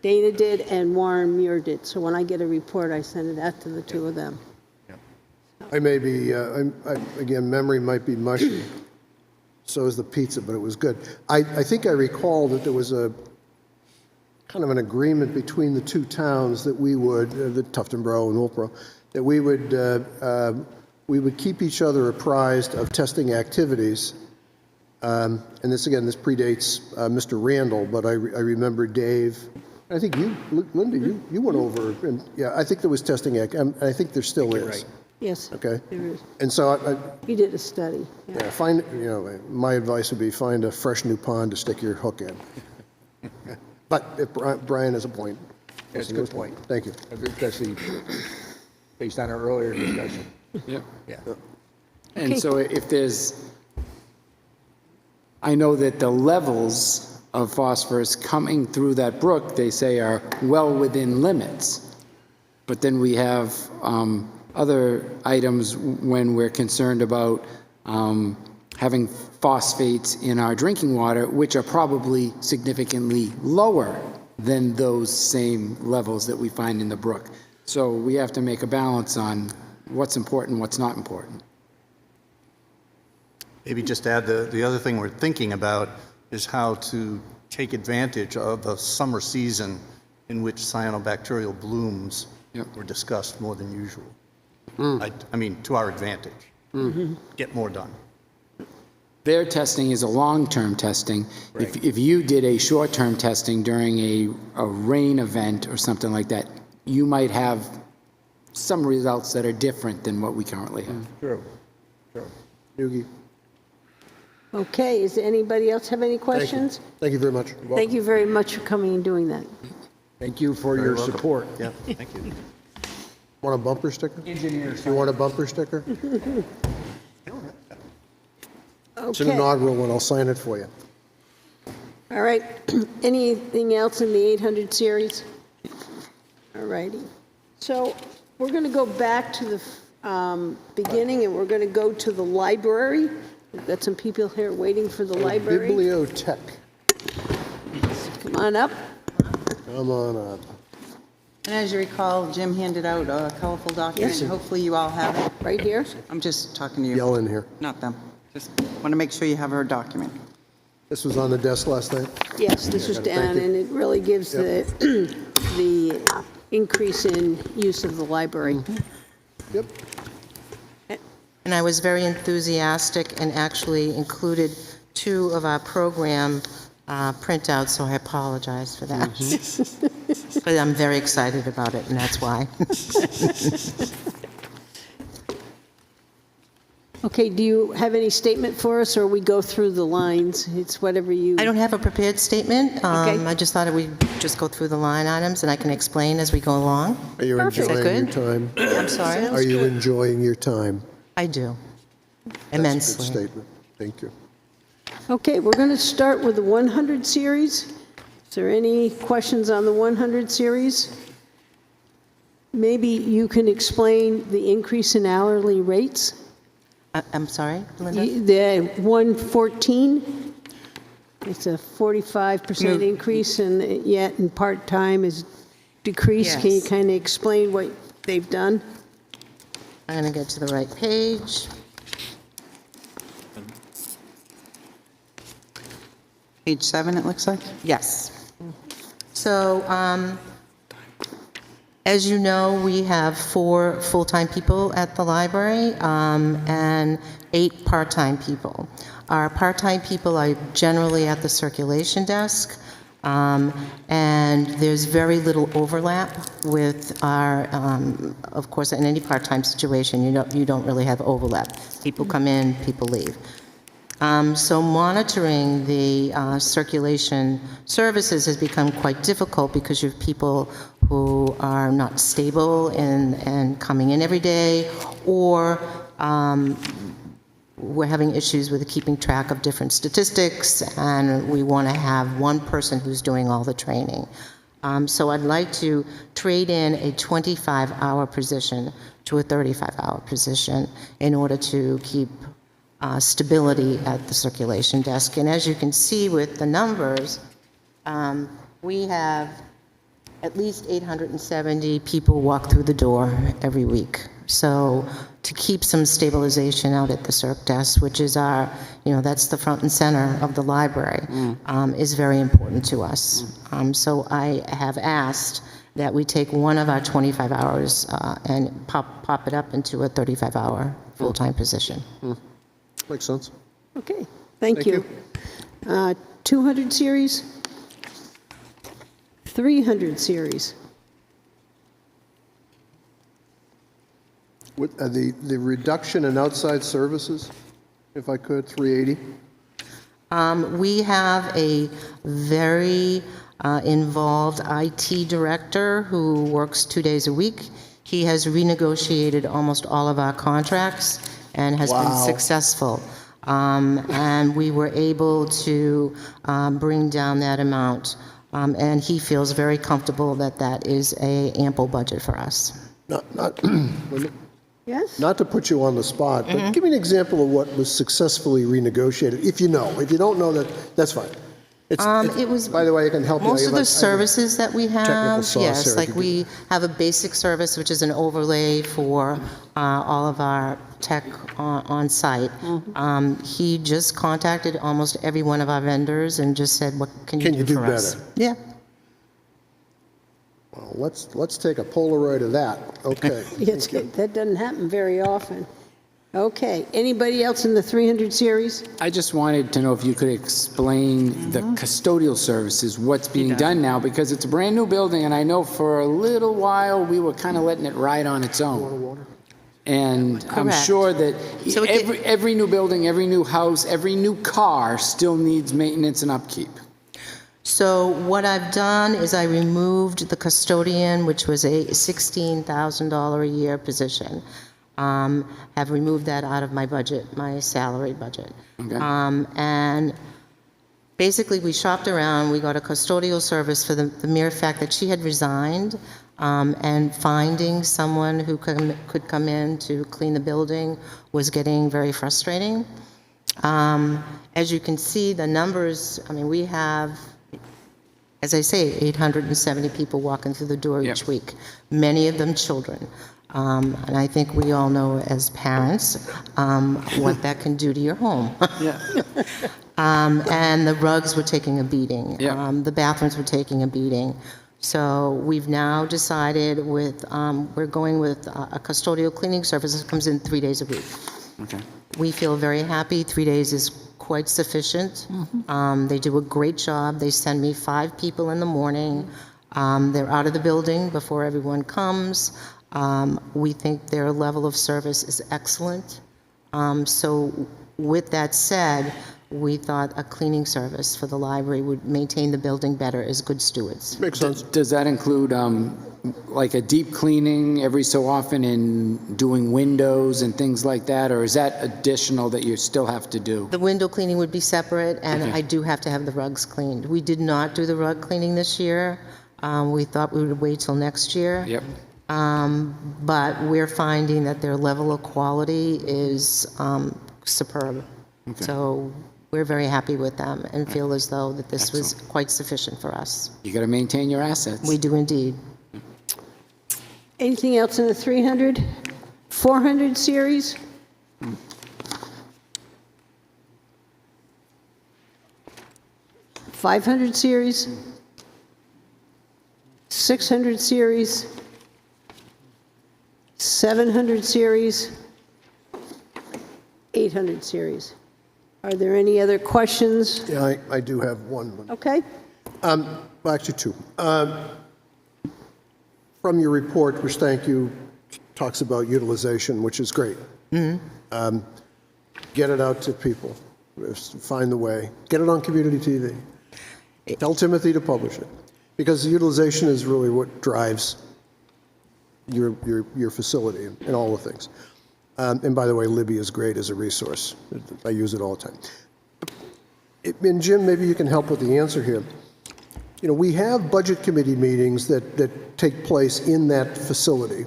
Dana did and Warren Muir did. So when I get a report, I send it out to the two of them. I may be, again, memory might be mushy. So is the pizza, but it was good. I think I recall that there was a kind of an agreement between the two towns that we would, the Tuftonboro and Wolfboro, that we would keep each other apprised of testing activities. And this, again, this predates Mr. Randall, but I remember Dave, I think you, Linda, you went over, and yeah, I think there was testing, I think there still is. Yes. Okay. There is. And so We did a study. Yeah. yeah, find, my advice would be find a fresh new pond to stick your hook in. But if Brian has a point. That's a good point. Thank you. Especially based on our earlier discussion. Yeah. Yeah. And Okay. so if there's, I know that the levels of phosphorus coming through that brook, they say are well within limits. But then we have other items when we're concerned about having phosphates in our drinking water, which are probably significantly lower than those same levels that we find in the brook. So we have to make a balance on what's important, what's not important. Maybe just add the other thing we're thinking about is how to take advantage of the summer season in which cyanobacterial blooms were discussed more than usual. I mean, to our advantage. Get more done. Their testing is a long-term testing. If you did a short-term testing during a rain event or something like that, you might have some results that are different than what we currently have. True. Nugi, Okay, does anybody else have any questions? thank you very much. Thank you very much for coming and doing that. Thank you for your welcome. support. Yeah, thank you. Want a bumper sticker? Engineers. You want a bumper sticker? It's an Okay, inaugural one, I'll sign it for you. all right. Anything else in the 800 series? All righty. So we're going to go back to the beginning, and we're going to go to the library. We've got some people here waiting for the library. Bibliotech. Come on up. Come on up. And as you recall, Jim handed out a colorful document. Hopefully you all have it. Right here. I'm just talking to you. Yell in here. Not them. Just want to make sure you have her document. This was on the desk last night? Yes, this was Thank down, you. and it really gives the increase in use of the library. Yep. And I was very enthusiastic and actually included 2 of our program printouts, so I apologize for that. But I'm very excited about it, and that's why. Okay, do you have any statement for us, or we go through the lines? It's whatever you... I don't have a prepared statement. Okay. I just thought we'd just go through the line items, and I can explain as we go along. Are you Perfect. enjoying Is your that time? I'm sorry? Are you enjoying your time? I do. That's a Immensely. good statement. Thank you. Okay, we're going to start with the 100 series. Is there any questions on the 100 series? Maybe you can explain the increase in hourly rates? I'm sorry, Linda? The 114, it's a 45% increase, and yet in part-time is decreased. Can you Yes. kind of explain what they've done? I'm going to get to the right page. Page 7, it looks like. Yes. So, as you know, we have 4 full-time people at the library and 8 part-time people. Our part-time people are generally at the circulation desk, and there's very little overlap with our, of course, in any part-time situation, you don't really have overlap. People come in, people leave. So monitoring the circulation services has become quite difficult because you have people who are not stable and coming in every day, or we're having issues with keeping track of different statistics, and we want to have one person who's doing all the training. So I'd like to trade in a 25-hour position to a 35-hour position in order to keep stability at the circulation desk. And as you can see with the numbers, we have at least 870 people walk through the door every week. So to keep some stabilization out at the circ desk, which is our, that's the front and center of the library, is very important to us. So I have asked that we take one of our 25 hours and pop it up into a 35-hour full-time position. Makes sense. Okay, thank you. 200 series? 300 series? With the reduction in outside services, if I could, 380? We have a very involved IT director who works 2 days a week. He has renegotiated almost all of our contracts and has been successful. And we were able to bring down that amount. And he feels very comfortable that that is an ample budget for us. Yes? Not to put you on the spot, but give me an example of what was successfully renegotiated, if you know. If you don't know, that's fine. It was, by the way, I can help you. most of the services that we have, sauce yes, here, like if you we have a basic service, which is an overlay for all of our tech on site. He just contacted almost every one of our vendors and just said, what can you do for us? better? Yeah. Well, let's take a Polaroid of that. Okay. That doesn't happen very often. Okay, anybody else in the 300 series? I just wanted to know if you could explain the custodial services, what's being done now, because it's a brand-new building, and I know for a little while, we were kind of letting it ride on its own. And I'm Correct. sure that So it every new building, every new house, every new car still needs maintenance and upkeep. So what I've done is I removed the custodian, which was a $16,000 a year position. Have removed that out of my budget, my salary budget. Okay. And Basically, we shopped around, we got a custodial service for the mere fact that she had resigned, and finding someone who could come in to clean the building was getting very frustrating. As you can see, the numbers, I mean, we have, as I say, 870 people walking through the door each week, many of them children. And I think we all know as parents what that can do to your home. And the rugs were taking a beating. The bathrooms were taking a beating. So we've now decided we're going with a custodial cleaning service that comes in 3 days a week. Okay. We feel very happy. 3 days is quite sufficient. They do a great job. They send me 5 people in the morning. They're out of the building before everyone comes. We think their level of service is excellent. So with that said, we thought a cleaning service for the library would maintain the building better as good stewards. Makes sense. Does that include like a deep cleaning every so often and doing windows and things like that, or is that additional that you still have to do? The window cleaning would be separate, and Okay. I do have to have the rugs cleaned. We did not do the rug cleaning this year. We thought we would wait till next year. Yep. But we're finding that their level of quality is superb. So we're very happy with them and feel as though that this was quite sufficient for us. You got to maintain your assets. We do indeed. Anything else in the 300? 400 series? $500 series? 600 series? 700 series? 800 series? Are there any other questions? Yeah, I do have one. Okay. Well, actually, two. From your report, which, thank you, talks about utilization, which is great. Get it out to people. Find the way. Get it on community TV. Tell Timothy to publish it. Because the utilization is really what drives your facility and all the things. And by the way, Libby is great as a resource. I use it all the time. And Jim, maybe you can help with the answer here. You know, we have budget committee meetings that take place in that facility,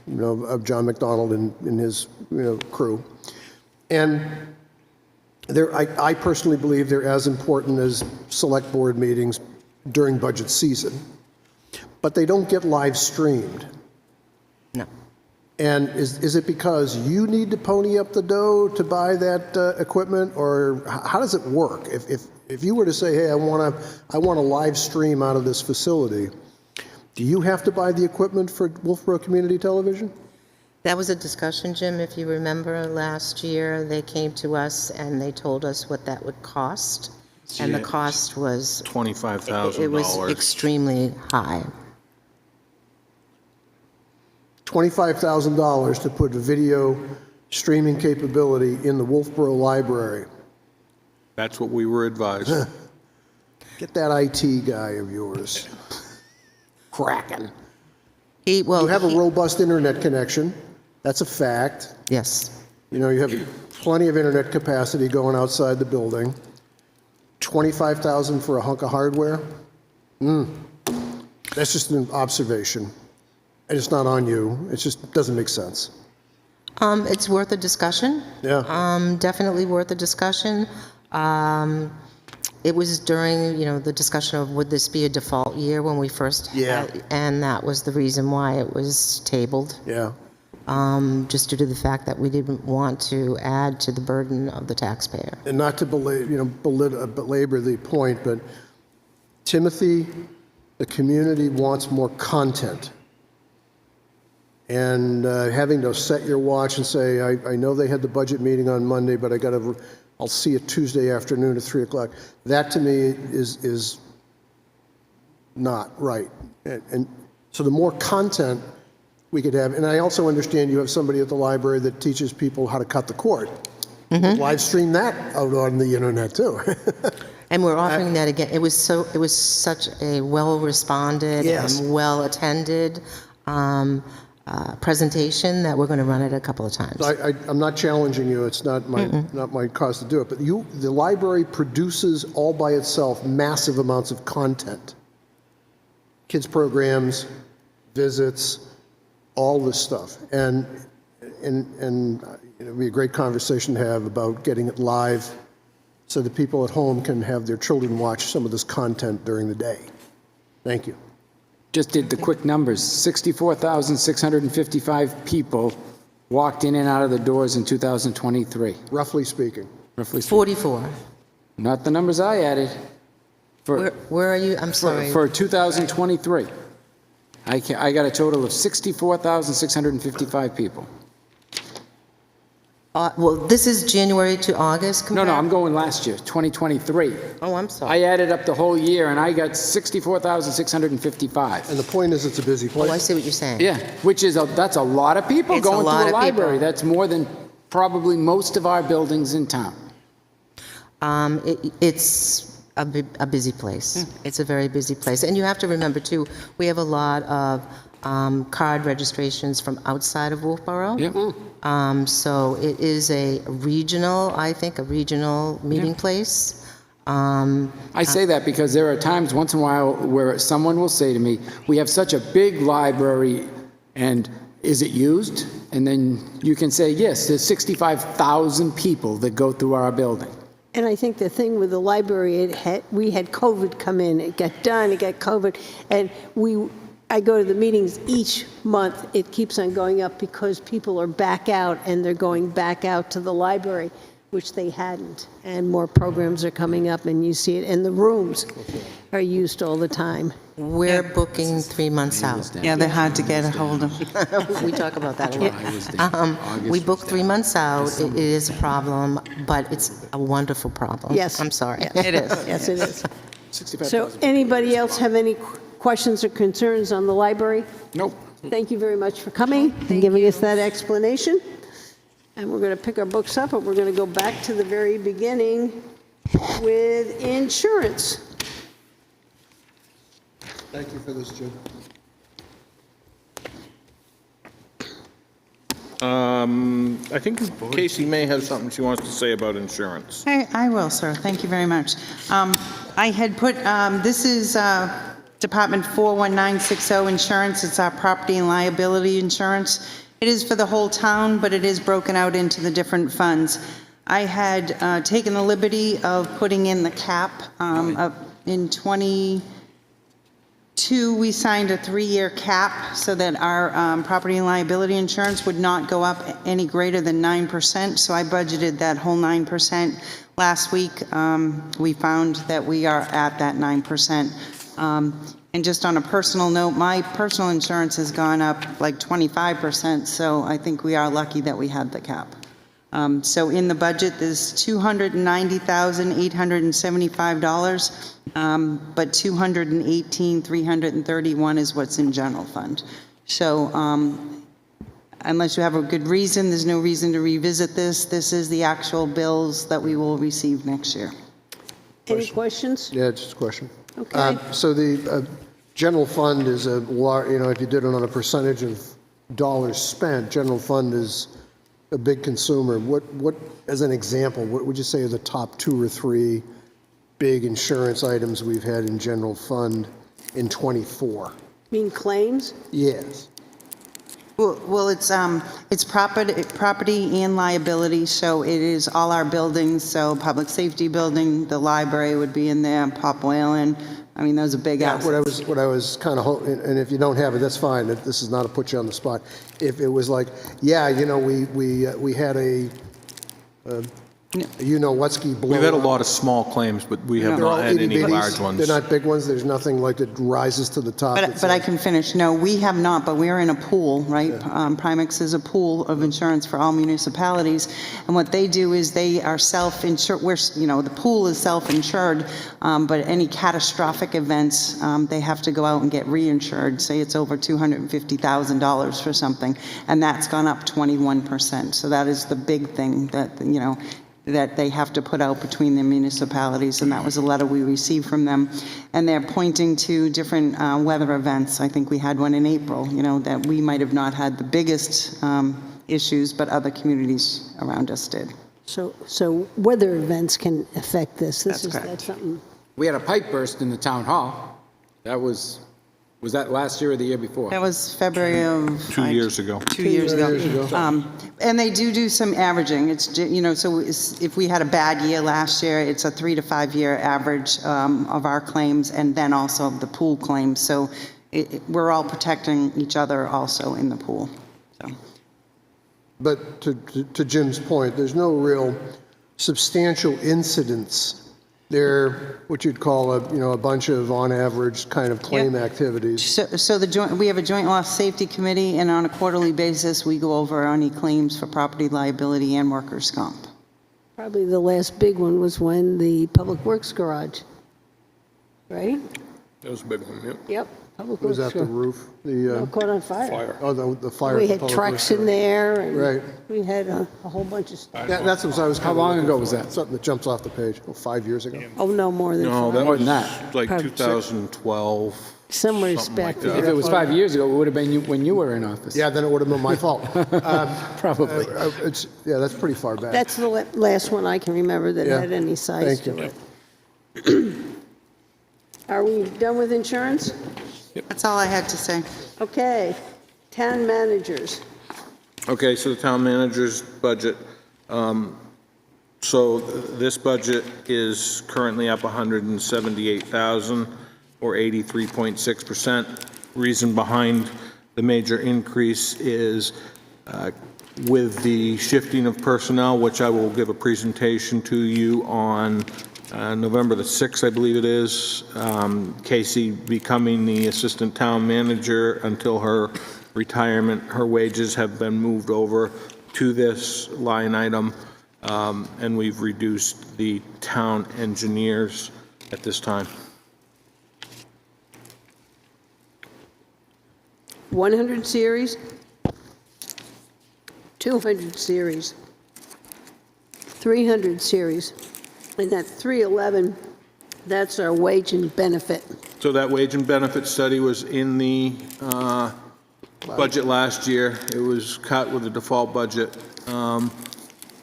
you know, of John McDonald and his, you know, crew. And I personally believe they're as important as select board meetings during budget season. But they don't get live streamed. No. And is it because you need to pony up the dough to buy that equipment, or how does it work? If you were to say, hey, I want a live stream out of this facility, do you have to buy the equipment for Wolfeboro Community Television? That was a discussion, Jim, if you remember last year. They came to us and they told us what that would cost. And the cost was $25,000. it was extremely high. $25,000 to put a video streaming capability in the Wolfeboro Library. That's what we were advised. Get that IT guy of yours cracking. You have a robust internet connection. That's a fact. Yes. You know, you have plenty of internet capacity going outside the building. $25,000 for a hunk of hardware? That's just an observation. And it's not on you. It just doesn't make sense. It's worth a discussion. Yeah. Definitely worth a discussion. It was during, you know, the discussion of would this be a default year when we first had, and that was the reason why it was tabled. Yeah. Just due to the fact that we didn't want to add to the burden of the taxpayer. And not to belabor the point, but Timothy, the community wants more content. And having to set your watch and say, I know they had the budget meeting on Monday, but I'll see it Tuesday afternoon at 3 o'clock. That to me is not right. And so the more content we could have, and I also understand you have somebody at the library that teaches people how to cut the cord. Live stream that out on the internet too. And we're offering that again. It was such a well responded and well attended. presentation that we're going to run it a couple of times. I'm not challenging you, it's not my cause to do it, but the library produces all by itself massive amounts of content. Kids programs, visits, all this stuff. And it'd be a great conversation to have about getting it live so that people at home can have their children watch some of this content during the day. Thank you. Just did the quick numbers. 64,655 people walked in and out of the doors in 2023. Roughly speaking. Roughly speaking. 44. Not the numbers I added. Where are you? I'm sorry. For 2023. I got a total of 64,655 people. Well, this is January to August? No, I'm going last year, 2023. Oh, I'm sorry. I added up the whole year, and I got 64,655. And the point is, it's a busy place. Oh, I see what you're saying. Yeah, which is, that's a lot of people It's a going lot to a of library. people. That's more than probably most of our buildings in town. It's a busy place. It's a very busy place. And you have to remember, too, we have a lot of card registrations from outside of Wolfeboro. Yep. So it is a regional meeting place. I say that because there are times once in a while where someone will say to me, we have such a big library, and is it used? And then you can say, yes, there's 65,000 people that go through our building. And I think the thing with the library, we had COVID come in, it got done, it got COVID, and I go to the meetings each month, it keeps on going up because people are back out and they're going back out to the library, which they hadn't. And more programs are coming up and you see it, and the rooms are used all the time. We're booking 3 months out. Yeah, they're hard to get a hold of. We talk about that a lot. We book 3 months out. It is a problem, but it's a wonderful problem. Yes. I'm sorry. Yes. It is. Yes, it is. So anybody else have any questions or concerns on the library? Nope. Thank you very much for coming and giving us that explanation. And we're going to pick our books up, and we're going to go back to the very beginning with insurance. Thank you for this, Jim. I think Casey may have something she wants to say about insurance. I will, sir. Thank you very much. I had put, this is Department 41960 insurance. It's our property and liability insurance. It is for the whole town, but it is broken out into the different funds. I had taken the liberty of putting in the cap in 22. We signed a 3-year cap so that our property and liability insurance would not go up any greater than 9%. So I budgeted that whole 9%. Last week, we found that we are at that 9%. And just on a personal note, my personal insurance has gone up like 25%, so I think we are lucky that we had the cap. So in the budget, there's $290,875, but $218,331 is what's in general fund. So unless you have a good reason, there's no reason to revisit this. This is the actual bills that we will receive next year. Any questions? Yeah, just a question. Okay. So the general fund is if you did it on a percentage of dollars spent, general fund is a big consumer. What, as an example, what would you say are the top 2 or 3 big insurance items we've had in general fund in '24? Mean claims? Yes. Well, it's property and liability, so it is all our buildings, so public safety building, the library would be in there, Pop Whalen. I mean, those are big assets. What I was kind of hoping, and if you don't have it, that's fine. This is not to put you on the spot. If it was like, yeah, we had a Wutzke blow. We've had a lot of small claims, but we have not had any large ones. They're not big ones. There's nothing like that rises to the top. But I can finish. No, we have not, but we're in a pool, right? Primex is a pool of insurance for all municipalities. And what they do is they are self-insured. The pool is self-insured, but any catastrophic events, they have to go out and get reinsured. Say it's over $250,000 for something, and that's gone up 21%. So that is the big thing that, that they have to put out between the municipalities, and that was a letter we received from them. And they're pointing to different weather events. I think we had one in April, that we might have not had the biggest issues, but other communities around us did. So weather events can affect this. That's correct. That's something. We had a pipe burst in the town hall. That was that last year or the year before? That was February of... 2 years ago. 2 years ago. And they do some averaging. So if we had a bad year last year, it's a 3 to 5 year average of our claims, and then also of the pool claims. So we're all protecting each other also in the pool. So. But to Jim's point, there's no real substantial incidents. They're what you'd call a bunch of on average kind of claim activities. So we have a joint loss safety committee, and on a quarterly basis, we go over any claims for property liability and workers' comp. Probably the last big one was when the Public Works garage, right? That was a big one, yeah. Yep. Public Was Works that the garage. roof? Caught on fire. Fire. Oh, the fire. We at the had Public trucks Works in there, and Right. we had a whole bunch of stuff. That's what I was. How long ago was that? Something that jumps off the page. 5 years ago. Oh, no, more than No, five. that More was than that. like Probably 2012. Somewhere something back like there. that. If it was 5 years ago, it would have been when you were in office. Yeah, then it would have been my fault. Probably. That's pretty far back. That's the last one I can remember that Yeah. had any size Thank to you. it. Are we done with insurance? That's all I had to say. Okay, town managers. Okay, so the town manager's budget. So this budget is currently up 178,000 or 83.6%. Reason behind the major increase is with the shifting of personnel, which I will give a presentation to you on November the 6th, I believe it is. Casey becoming the assistant town manager until her retirement. Her wages have been moved over to this line item, and we've reduced the town engineers at this time. 100 series, 200 series, 300 series, and that 311, that's our wage and benefit. So that wage and benefit study was in the budget last year. It was cut with the default budget.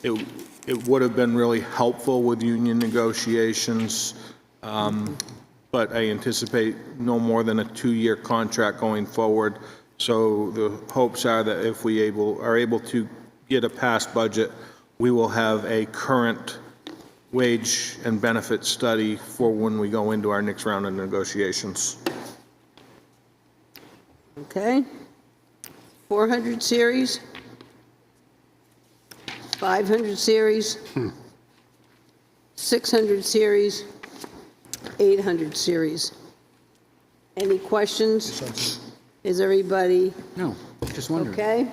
It would have been really helpful with union negotiations, but I anticipate no more than a 2-year contract going forward. So the hopes are that if we are able to get a passed budget, we will have a current wage and benefit study for when we go into our next round of negotiations. Okay? 400 series, 500 series, 600 series, 800 series. Any questions? Is everybody No, just wondering. okay?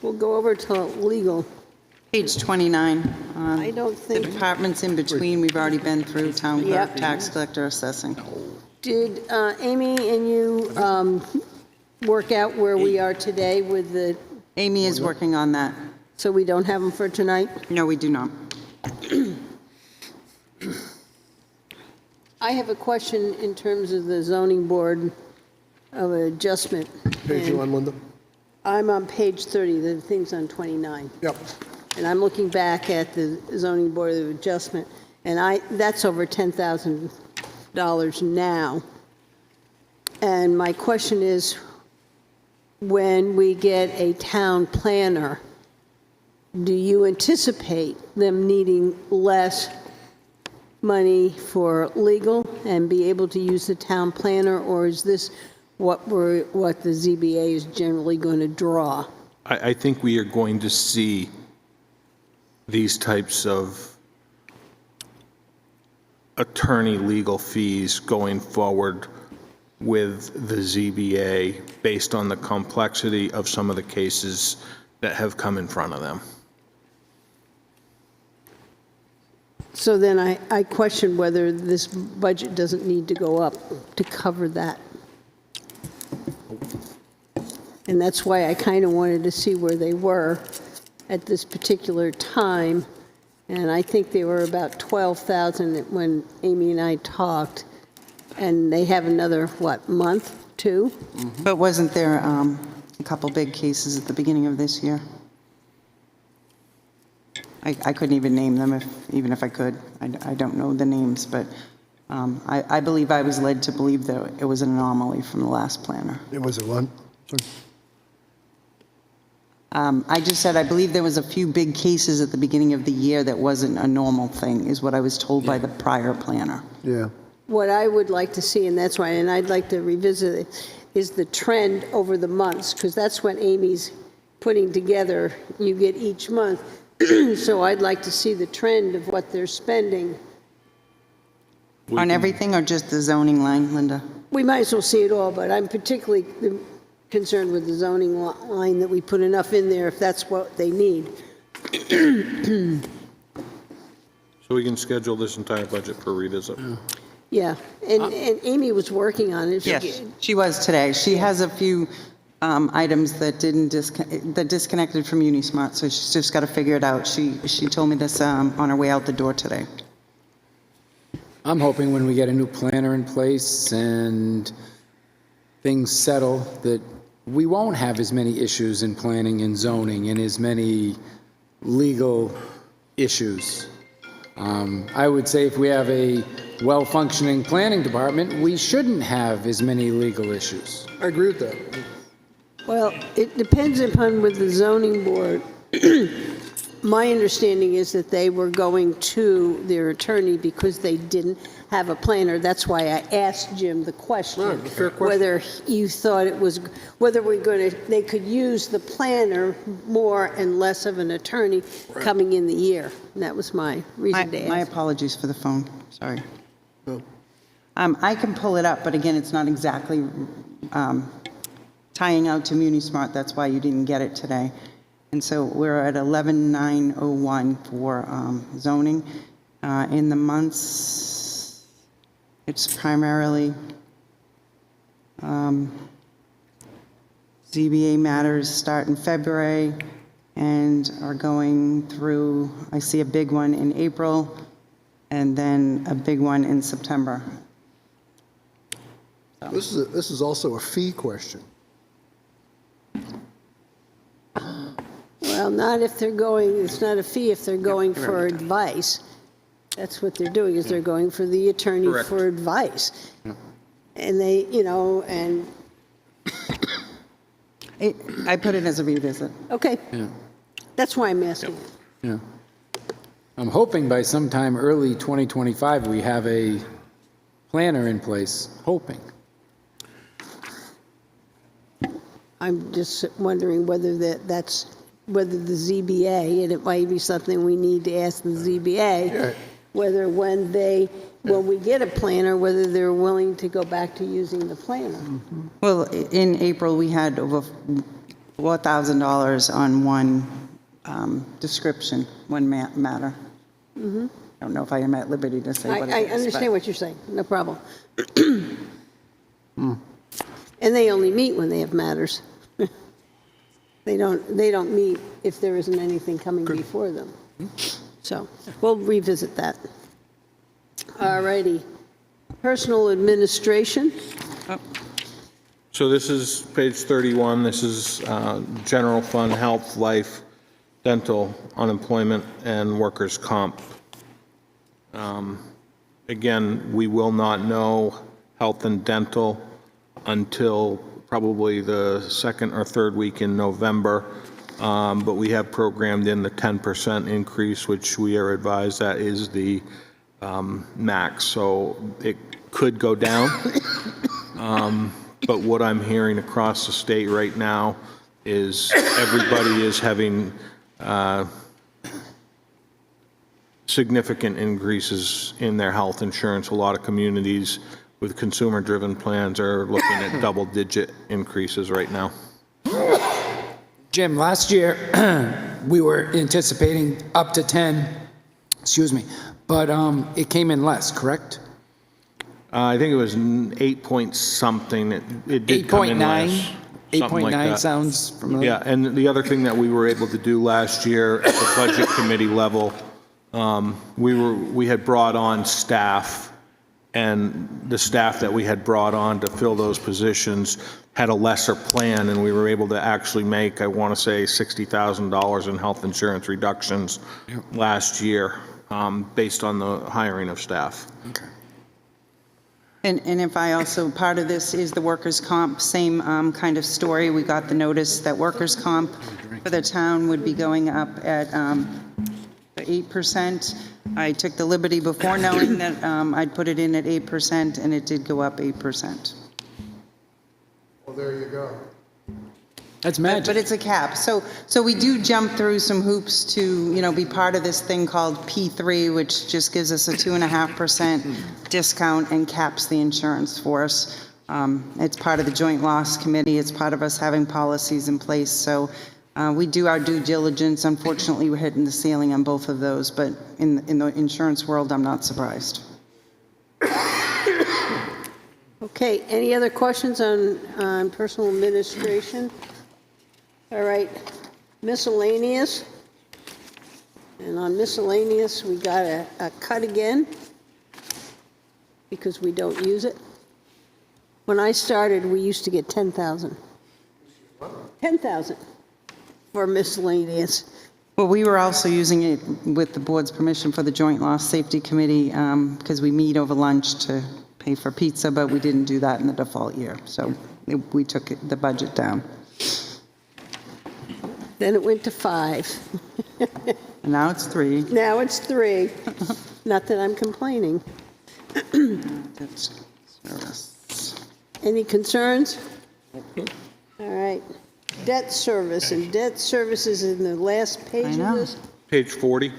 We'll go over to legal. Page 29. I don't The think, departments in between, we've already been through town clerk, Yep. tax collector, assessing. did Amy and you work out where we are today with the, Amy is working on that. so we don't have them for tonight? No, we do not. I have a question in terms of the zoning board of adjustment. Page you on, Linda? I'm on page 30, the thing's on 29. Yep. And I'm looking back at the zoning board of adjustment, and that's over $10,000 now. And my question is, when we get a town planner, do you anticipate them needing less money for legal and be able to use the town planner, or is this what the ZBA is generally going to draw? I think we are going to see these types of attorney legal fees going forward with the ZBA based on the complexity of some of the cases that have come in front of them. So then I question whether this budget doesn't need to go up to cover that. And that's why I kind of wanted to see where they were at this particular time And I think they were about 12,000 when Amy and I talked. And they have another, what, month, 2? But wasn't there a couple big cases at the beginning of this year? I couldn't even name them, even if I could. I don't know the names, but I believe I was led to believe that it was an anomaly from the last planner. It was a one? I just said I believe there was a few big cases at the beginning of the year that wasn't a normal thing, is what I was told by the prior planner. Yeah. What I would like to see, and that's why, and I'd like to revisit it, is the trend over the months, because that's what Amy's putting together, you get each month. So I'd like to see the trend of what they're spending. On everything or just the zoning line, Linda? We might as well see it all, but I'm particularly concerned with the zoning line, that we put enough in there if that's what they need. So we can schedule this entire budget for revisit. Yeah, and Amy was working on it. Yes, she was today. She has a few items that that disconnected from Unismart, so she's just got to figure it out. She told me this on her way out the door today. I'm hoping when we get a new planner in place and things settle, that we won't have as many issues in planning and zoning and as many legal issues. I would say if we have a well-functioning planning department, we shouldn't have as many legal issues. I agree with that. Well, it depends upon with the zoning board. My understanding is that they were going to their attorney because they didn't have a planner. That's why I asked Jim the question. Right, fair question. Whether you thought it was, whether they could use the planner more and less of an attorney coming in the year. And that was my reason to My ask. apologies for the phone, sorry. I can pull it up, but again, it's not exactly tying out to Unismart. That's why you didn't get it today. And so we're at 11,901 for zoning. In the months, it's primarily ZBA matters start in February and are going through, I see a big one in April and then a big one in September. This is also a fee question. Well, not if they're going, it's not a fee if they're going for advice. That's what they're doing, is they're going for the attorney Correct. for advice. And they, and, I put it as a revisit. okay. That's why I'm asking. Yeah. I'm hoping by sometime early 2025, we have a planner in place, hoping. I'm just wondering whether whether the ZBA, and it might be something we need to ask the ZBA, whether when we get a planner, whether they're willing to go back to using the planner. Well, in April, we had over $4,000 on one description, one matter. I don't know if I am at liberty to say what it is. I understand what you're saying, no problem. And they only meet when they have matters. They don't meet if there isn't anything coming before them. So we'll revisit that. All righty. Personal administration. So this is page 31. This is general fund, health, life, dental, unemployment, and workers' comp. Again, we will not know health and dental until probably the second or third week in November. But we have programmed in the 10% increase, which we are advised that is the max. So it could go down. But what I'm hearing across the state right now is everybody is having significant increases in their health insurance. A lot of communities with consumer-driven plans are looking at double-digit increases right now. Jim, last year, we were anticipating up to 10, but it came in less, correct? I think it was 8 point something. It did come in less. 8.9 sounds familiar. Yeah, and the other thing that we were able to do last year at the budget committee level we had brought on staff, and the staff that we had brought on to fill those positions had a lesser plan, and we were able to actually make, I want to say, $60,000 in health insurance reductions last year, based on the hiring of staff. And if I also, part of this is the workers' comp, same kind of story. We got the notice that workers' comp for the town would be going up at 8%. I took the liberty before knowing that I'd put it in at 8%, and it did go up 8%. Well, there you go. That's But magic. it's a cap. So we do jump through some hoops to, be part of this thing called P3, which just gives us a 2.5% discount and caps the insurance for us. It's part of the joint loss committee. It's part of us having policies in place. So we do our due diligence. Unfortunately, we're hitting the ceiling on both of those, but in the insurance world, I'm not surprised. Okay, any other questions on personal administration? All right, miscellaneous. And on miscellaneous, we got a cut again because we don't use it. When I started, we used to get 10,000. 10,000 for miscellaneous. Well, we were also using it with the board's permission for the Joint Loss Safety Committee because we meet over lunch to pay for pizza, but we didn't do that in the default year. So we took the budget down. Then it went to 5. And now it's 3. Now it's 3. Not that I'm complaining. That's service. Any concerns? All right. Debt service, and debt service is in the last page I of know. this. Page 40.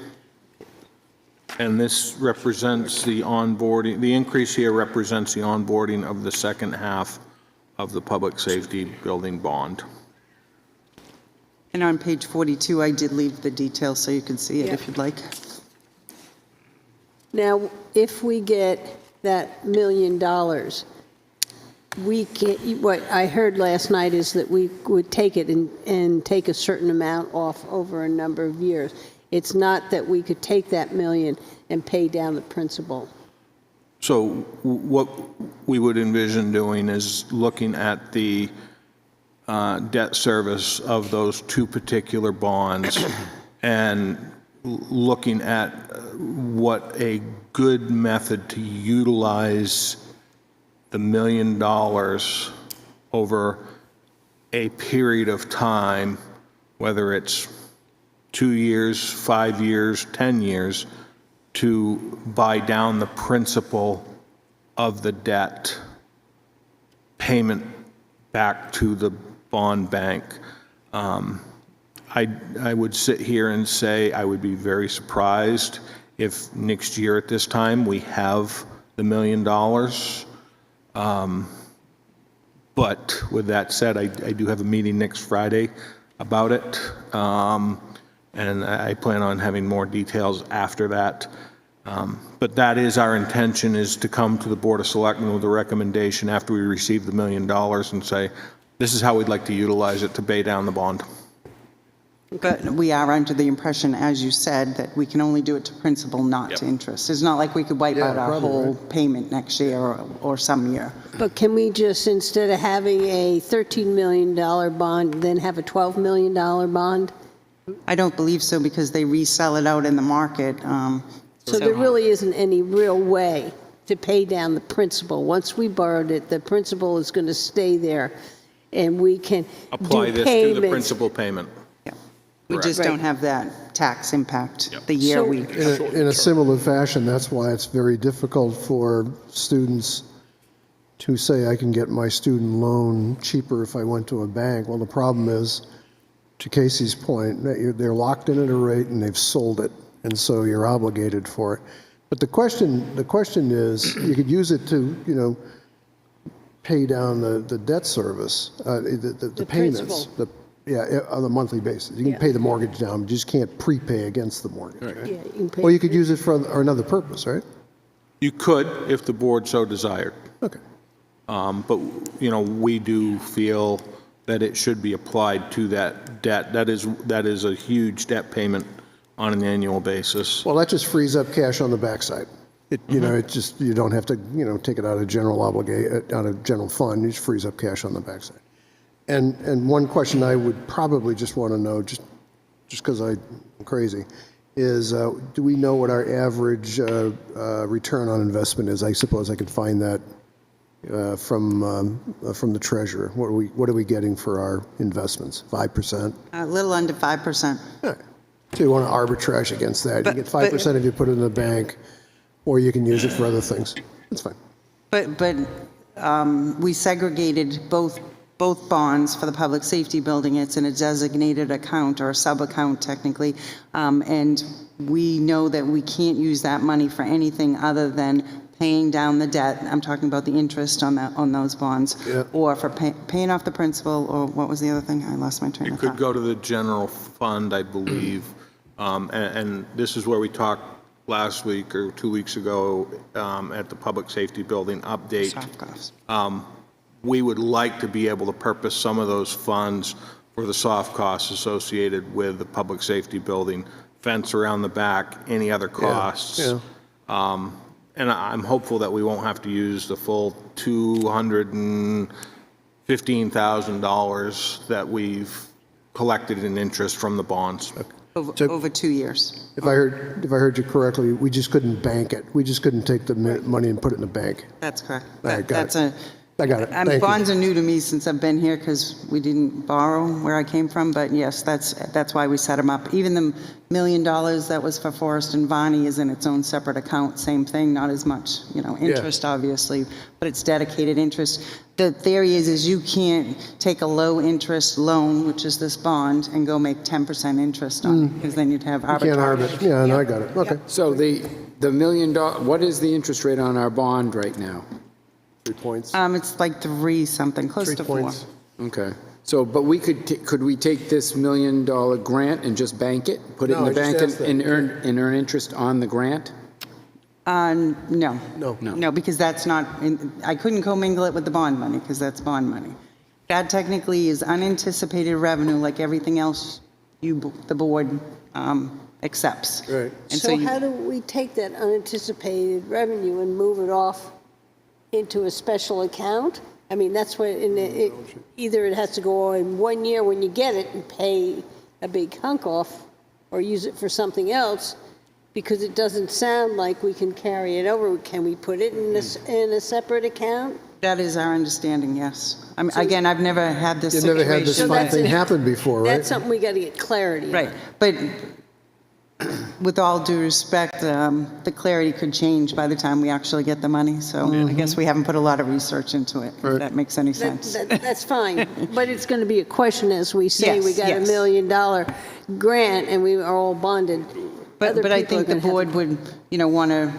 And this represents the onboarding, the increase here represents the onboarding of the second half of the public safety building bond. And on page 42, I did leave the details so you can see it Yeah. if you'd like. Now, if we get that $1 million, we can, what I heard last night is that we would take it and take a certain amount off over a number of years. It's not that we could take that $1 million and pay down the principal. So what we would envision doing is looking at the debt service of those two particular bonds and looking at what a good method to utilize the $1 million over a period of time, whether it's 2 years, 5 years, 10 years, to buy down the principal of the debt payment back to the bond bank. I would sit here and say I would be very surprised if next year at this time we have the $1 million. But with that said, I do have a meeting next Friday about it, and I plan on having more details after that. But that is our intention, is to come to the Board of Selectmen with a recommendation after we receive the $1 million and say, this is how we'd like to utilize it to pay down the bond. But we are under the impression, as you said, that we can only do it to principal, not to interest. It's not like we could wipe out our whole payment next year or some year. But can we just, instead of having a $13 million bond, then have a $12 million bond? I don't believe so because they resell it out in the market. So there really isn't any real way to pay down the principal. Once we borrowed it, the principal is going to stay there, and we can Apply do this to the payments. principal payment. We just Right. don't have that tax impact the year So- we. In a similar fashion, that's why it's very difficult for students to say, I can get my student loan cheaper if I went to a bank. Well, the problem is, to Casey's point, that they're locked in at a rate and they've sold it, and so you're obligated for it. But the question is, you could use it to, pay down the debt service, the payments. principal. On a monthly basis. You can Yeah. pay the mortgage down, but you just can't prepay against the mortgage, right? Yeah, you can pay- Or you could use it for another purpose, right? You could, if the board so desired. Okay. But, we do feel that it should be applied to that debt. That is a huge debt payment on an annual basis. Well, that just frees up cash on the backside. It just, you don't have to, take it out of out of general fund, it just frees up cash on the backside. And one question I would probably just want to know, just because I'm crazy, is do we know what our average return on investment is? I suppose I could find that from the treasurer. What are we getting for our investments? 5%? A little under 5%. So you want to arbitrage against that. You get 5% if you put it in the bank, or you can use it for other things. That's fine. But we segregated both bonds for the public safety building. It's in a designated account, or a sub-account technically, and we know that we can't use that money for anything other than paying down the debt. I'm talking about the interest on those bonds, or for paying off the principal, or what was the other thing? I lost my train It of could thought. go to the general fund, I believe, and this is where we talked last week or 2 weeks ago at the public safety building update. Soft costs. We would like to be able to purpose some of those funds for the soft costs associated with the public safety building, fence around the back, any other costs. And I'm hopeful that we won't have to use the full $215,000 that we've collected in interest from the bonds. Over 2 years. If I heard you correctly, we just couldn't bank it. We just couldn't take the money and put it in the bank. That's correct. All right, got That's it. I got it. Thank you. bonds are new to me since I've been here because we didn't borrow where I came from, but yes, that's why we set them up. Even the $1 million that was for Forrest and Vonnie is in its own separate account, same thing, not as much, interest obviously, but it's dedicated interest. The theory is you can't take a low interest loan, which is this bond, and go make 10% interest on it, because then you'd have arbitrage. You can't arbitrage. Yeah, no, I got it. Okay. So the $1 million, what is the interest rate on our bond right now? 3 points. It's like 3 something, close 3 to 4. points. Okay. So, but we could we take this $1 million grant and just bank it, put it in No, the I just bank asked that. and earn interest on the grant? No. No. No, because that's not, I couldn't commingle it with the bond money, because that's bond money. That technically is unanticipated revenue, like everything else the board accepts. Right. And So you- how do we take that unanticipated revenue and move it off into a special account? I mean, that's what, either it has to go in 1 year when you get it and pay a big hunk off, or use it for something else, because it doesn't sound like we can carry it over. Can we put it in a separate account? That is our understanding, yes. Again, I've never had this You've situation. never had this So fun that's thing it. happen before, right? That's something we got to get clarity on. Right, but with all due respect, the clarity could change by the time we actually get the money, so I guess we haven't put a lot of research into it, if that makes any sense. That's fine, but it's going to be a question as we say, Yes, we got yes. $1 million grant and we are all bonded. Other But I people are think the gonna have board would, want to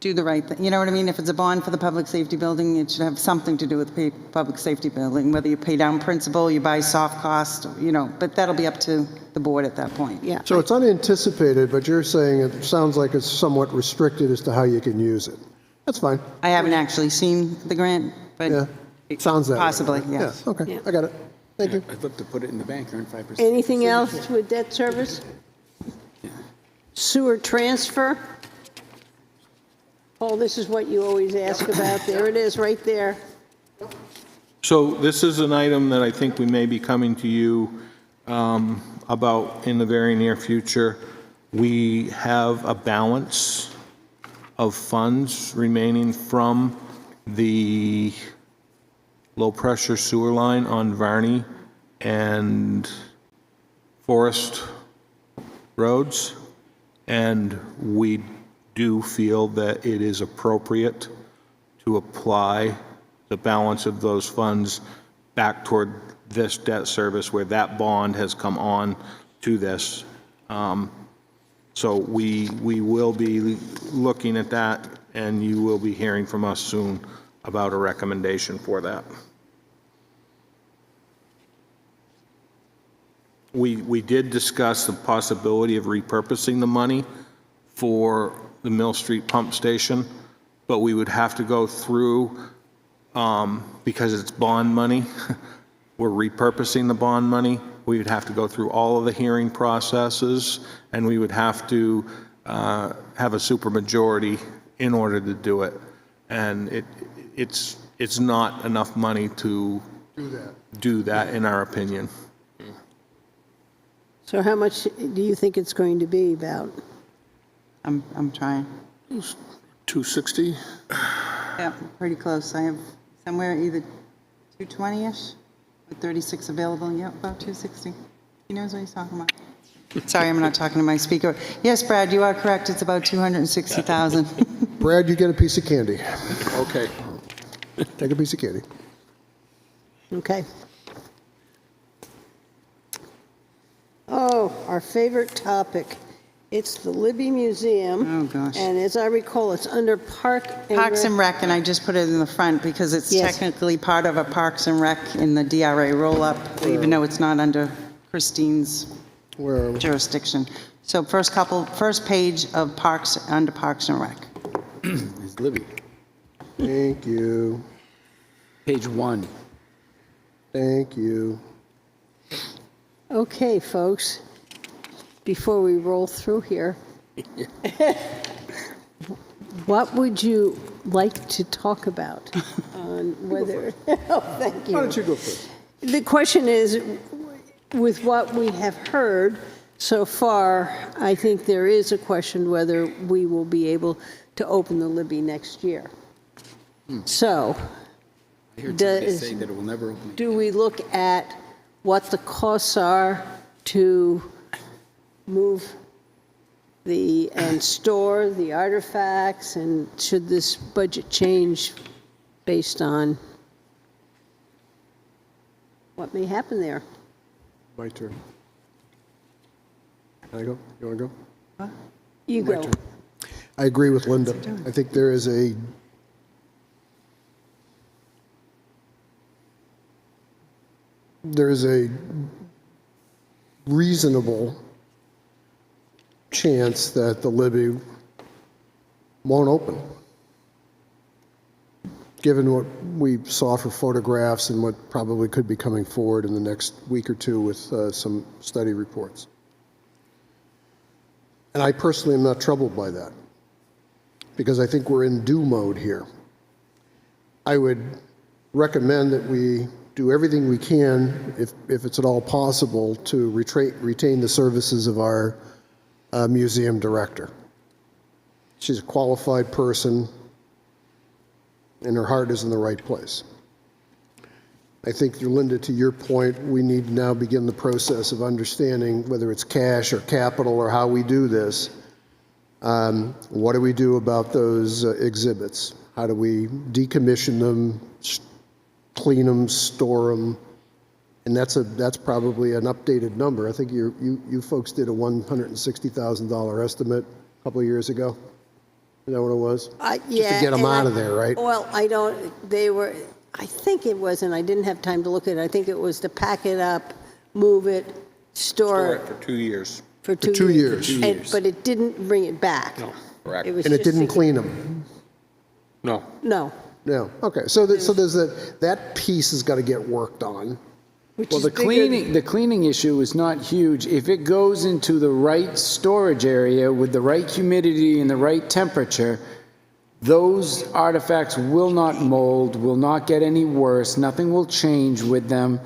do the right thing. You know what I mean? If it's a bond for the public safety building, it should have something to do with the public safety building, whether you pay down principal, you buy soft cost, but that'll be up to the board at that point. Yeah. So it's unanticipated, but you're saying it sounds like it's somewhat restricted as to how you can use it. That's fine. I haven't actually seen the grant, but Yeah. Sounds that way. possibly, yes. Yeah, okay. Yeah. I got it. Thank you. I'd love to put it in the bank, earn 5%. Anything else with debt service? Sewer transfer? Paul, this is what you always ask about. There it is, right there. So this is an item that I think we may be coming to you about in the very near future. We have a balance of funds remaining from the low-pressure sewer line on Varney and Forest roads, and we do feel that it is appropriate to apply the balance of those funds back toward this debt service where that bond has come on to this. So we will be looking at that, and you will be hearing from us soon about a recommendation for that. We did discuss the possibility of repurposing the money for the Mill Street pump station, but we would have to go through, because it's bond money, we're repurposing the bond money, we would have to go through all of the hearing processes, and we would have to have a supermajority in order to do it. And it's not enough money to do that, in our opinion. So how much do you think it's going to be about? I'm trying. 260? Yeah, pretty close. I have somewhere either 220-ish with 36 available. Yeah, about 260. He knows what he's talking about. Sorry, I'm not talking to my speaker. Yes, Brad, you are correct. It's about 260,000. Brad, you get a piece of candy. Okay. Take a piece of candy. Okay. Oh, our favorite topic. It's the Libby Museum. Oh, gosh. And as I recall, it's under Park and Parks and Rec, and I just put it in the front because it's Yes. technically part of a Parks and Rec in the DRA roll-up, even though it's not under Christine's Where are we? jurisdiction. So first page of Parks, under Parks and Rec. It's Libby. Thank you. Page 1. Thank you. Okay, folks, before we roll through here, what would you like to talk about on whether, oh, thank you. Why don't you go first? The question is, with what we have heard so far, I think there is a question whether we will be able to open the Libby next year. So, I heard somebody Does- say that it will never open. do we look at what the costs are to move and store the artifacts, and should this budget change based on what may happen there? My turn. Can I go? You want to go? You My go. turn. I agree with Linda. I think there is a reasonable chance that the Libby won't open, given what we saw for photographs and what probably could be coming forward in the next week or two with some study reports. And I personally am not troubled by that, because I think we're in do mode here. I would recommend that we do everything we can, if it's at all possible, to retain the services of our museum director. She's a qualified person, and her heart is in the right place. I think, Linda, to your point, we need to now begin the process of understanding whether it's cash or capital or how we do this. What do we do about those exhibits? How do we decommission them, clean them, store them? And that's probably an updated number. I think you folks did a $160,000 estimate a couple of years ago. Is that what it was? Just to get them out of there, right? Well, I think it was, and I didn't have time to look at it, I think it was to pack it up, move it, store it For 2 years. for 2 years. 2 years. 2 years. But it didn't bring it back. No, correct. was And it just didn't to- clean them? No. No. No. Okay, so there's that piece has got to get worked on. Well, the cleaning issue is not huge. If it goes into the right storage area with the right humidity and the right temperature, those artifacts will not mold, will not get any worse, nothing will change with them.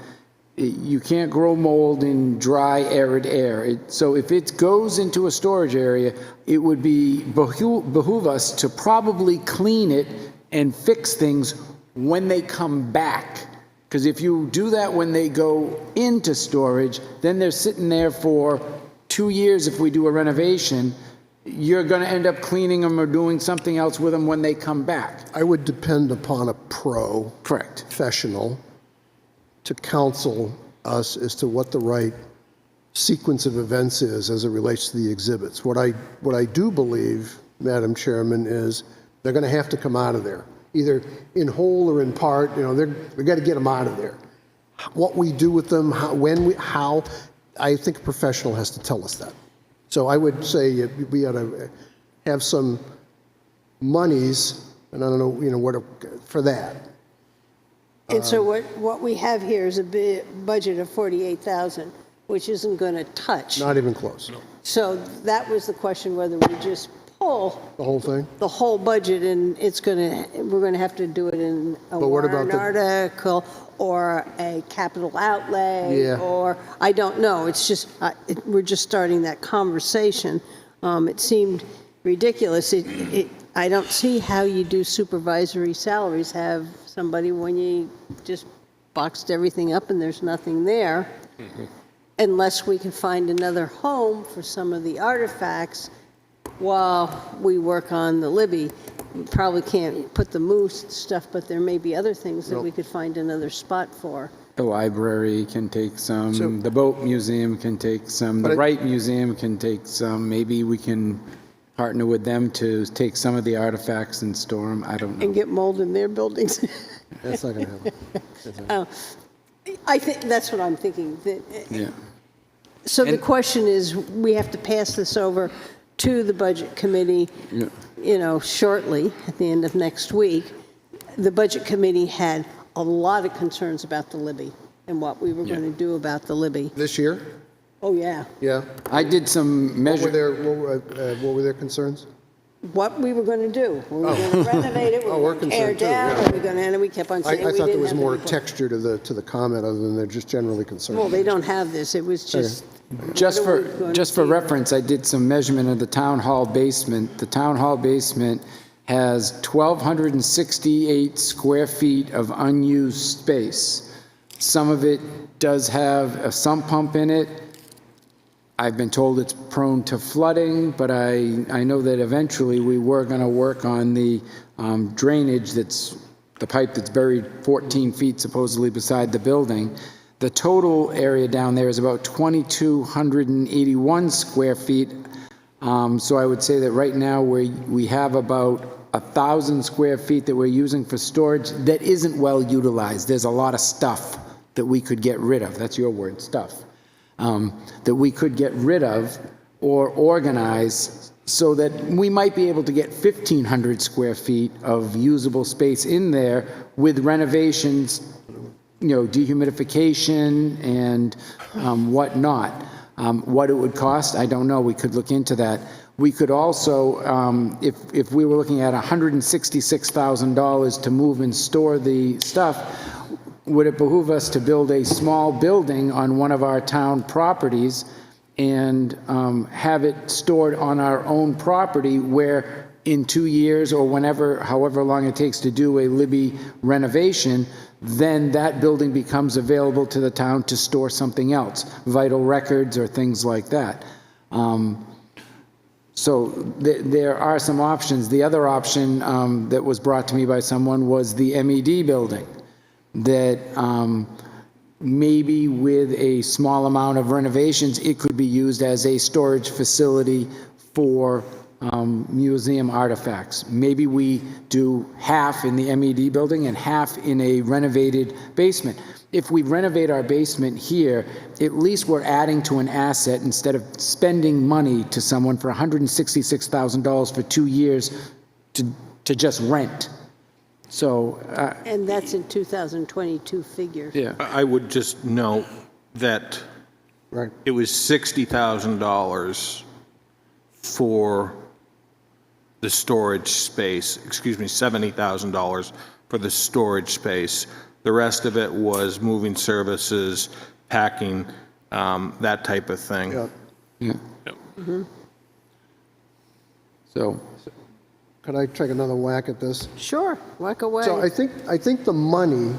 You can't grow mold in dry, arid air. So if it goes into a storage area, it would behoove us to probably clean it and fix things when they come back. Because if you do that when they go into storage, then they're sitting there for 2 years if we do a renovation. You're going to end up cleaning them or doing something else with them when they come back. I would depend upon a Correct. professional to counsel us as to what the right sequence of events is as it relates to the exhibits. What I do believe, Madam Chairman, is they're going to have to come out of there, either in whole or in part. We got to get them out of there. What we do with them, how, I think a professional has to tell us that. So I would say we ought to have some monies, and I don't know, for that. And so what we have here is a budget of 48,000. which isn't going to touch. Not even close. So that was the question, whether we just pull The whole thing? the whole budget and we're going to have to do it in a But what about warrant the- article or a capital outlay. Yeah. Or, I don't know, it's just, we're just starting that conversation. It seemed ridiculous. I don't see how you do supervisory salaries, have somebody when you just boxed everything up and there's nothing there, unless we can find another home for some of the artifacts while we work on the Libby. We probably can't put the moose stuff, but there may be other things that we could find another spot for. The library can take some, So- the boat museum can take some, But the it- Wright Museum can take some. Maybe we can partner with them to take some of the artifacts and store them. I don't know. And get mold in their buildings. That's not going to happen. I think, that's what I'm thinking. Yeah. So the And- question is, we have to pass this over to the Budget Committee, Yeah. shortly, at the end of next week. The Budget Committee had a lot of concerns about the Libby and what we were going to do about the Libby. This year? Oh, yeah. Yeah. I did some What were their concerns? What we were going to do. We were going to renovate it, we Oh, were we're going to tear concerned too, down, yeah. and we going to, and we kept on I saying we didn't thought there was have more any- texture to the comment other than they're just generally concerned. Well, they don't have this. It was just. Just what are we going just to for do? reference, I did some measurement of the town hall basement. The town hall basement has 1,268 square feet of unused space. Some of it does have a sump pump in it. I've been told it's prone to flooding, but I know that eventually we were going to work on the drainage that's, the pipe that's buried 14 feet supposedly beside the building. The total area down there is about 2,281 square feet. So I would say that right now we have about 1,000 square feet that we're using for storage that isn't well utilized. There's a lot of stuff that we could get rid of. That's your word, stuff. That we could get rid of or organize so that we might be able to get 1,500 square feet of usable space in there with renovations, dehumidification and whatnot. What it would cost, I don't know. We could look into that. We could also, if we were looking at $166,000 to move and store the stuff, would it behoove us to build a small building on one of our town properties and have it stored on our own property where in 2 years or whenever, however long it takes to do a Libby renovation, then that building becomes available to the town to store something else, vital records or things like that. So there are some options. The other option that was brought to me by someone was the MED building, that maybe with a small amount of renovations, it could be used as a storage facility for museum artifacts. Maybe we do half in the MED building and half in a renovated basement. If we renovate our basement here, at least we're adding to an asset instead of spending money to someone for $166,000 for 2 years to just rent. So, And that's in 2022 figures. yeah. I would just note that Right. it was $60,000 for the storage space, $70,000 for the storage space. The rest of it was moving services, packing, that type of thing. Yeah. Yeah. So, Could I take another whack at this? Sure, walk away. So I think the money,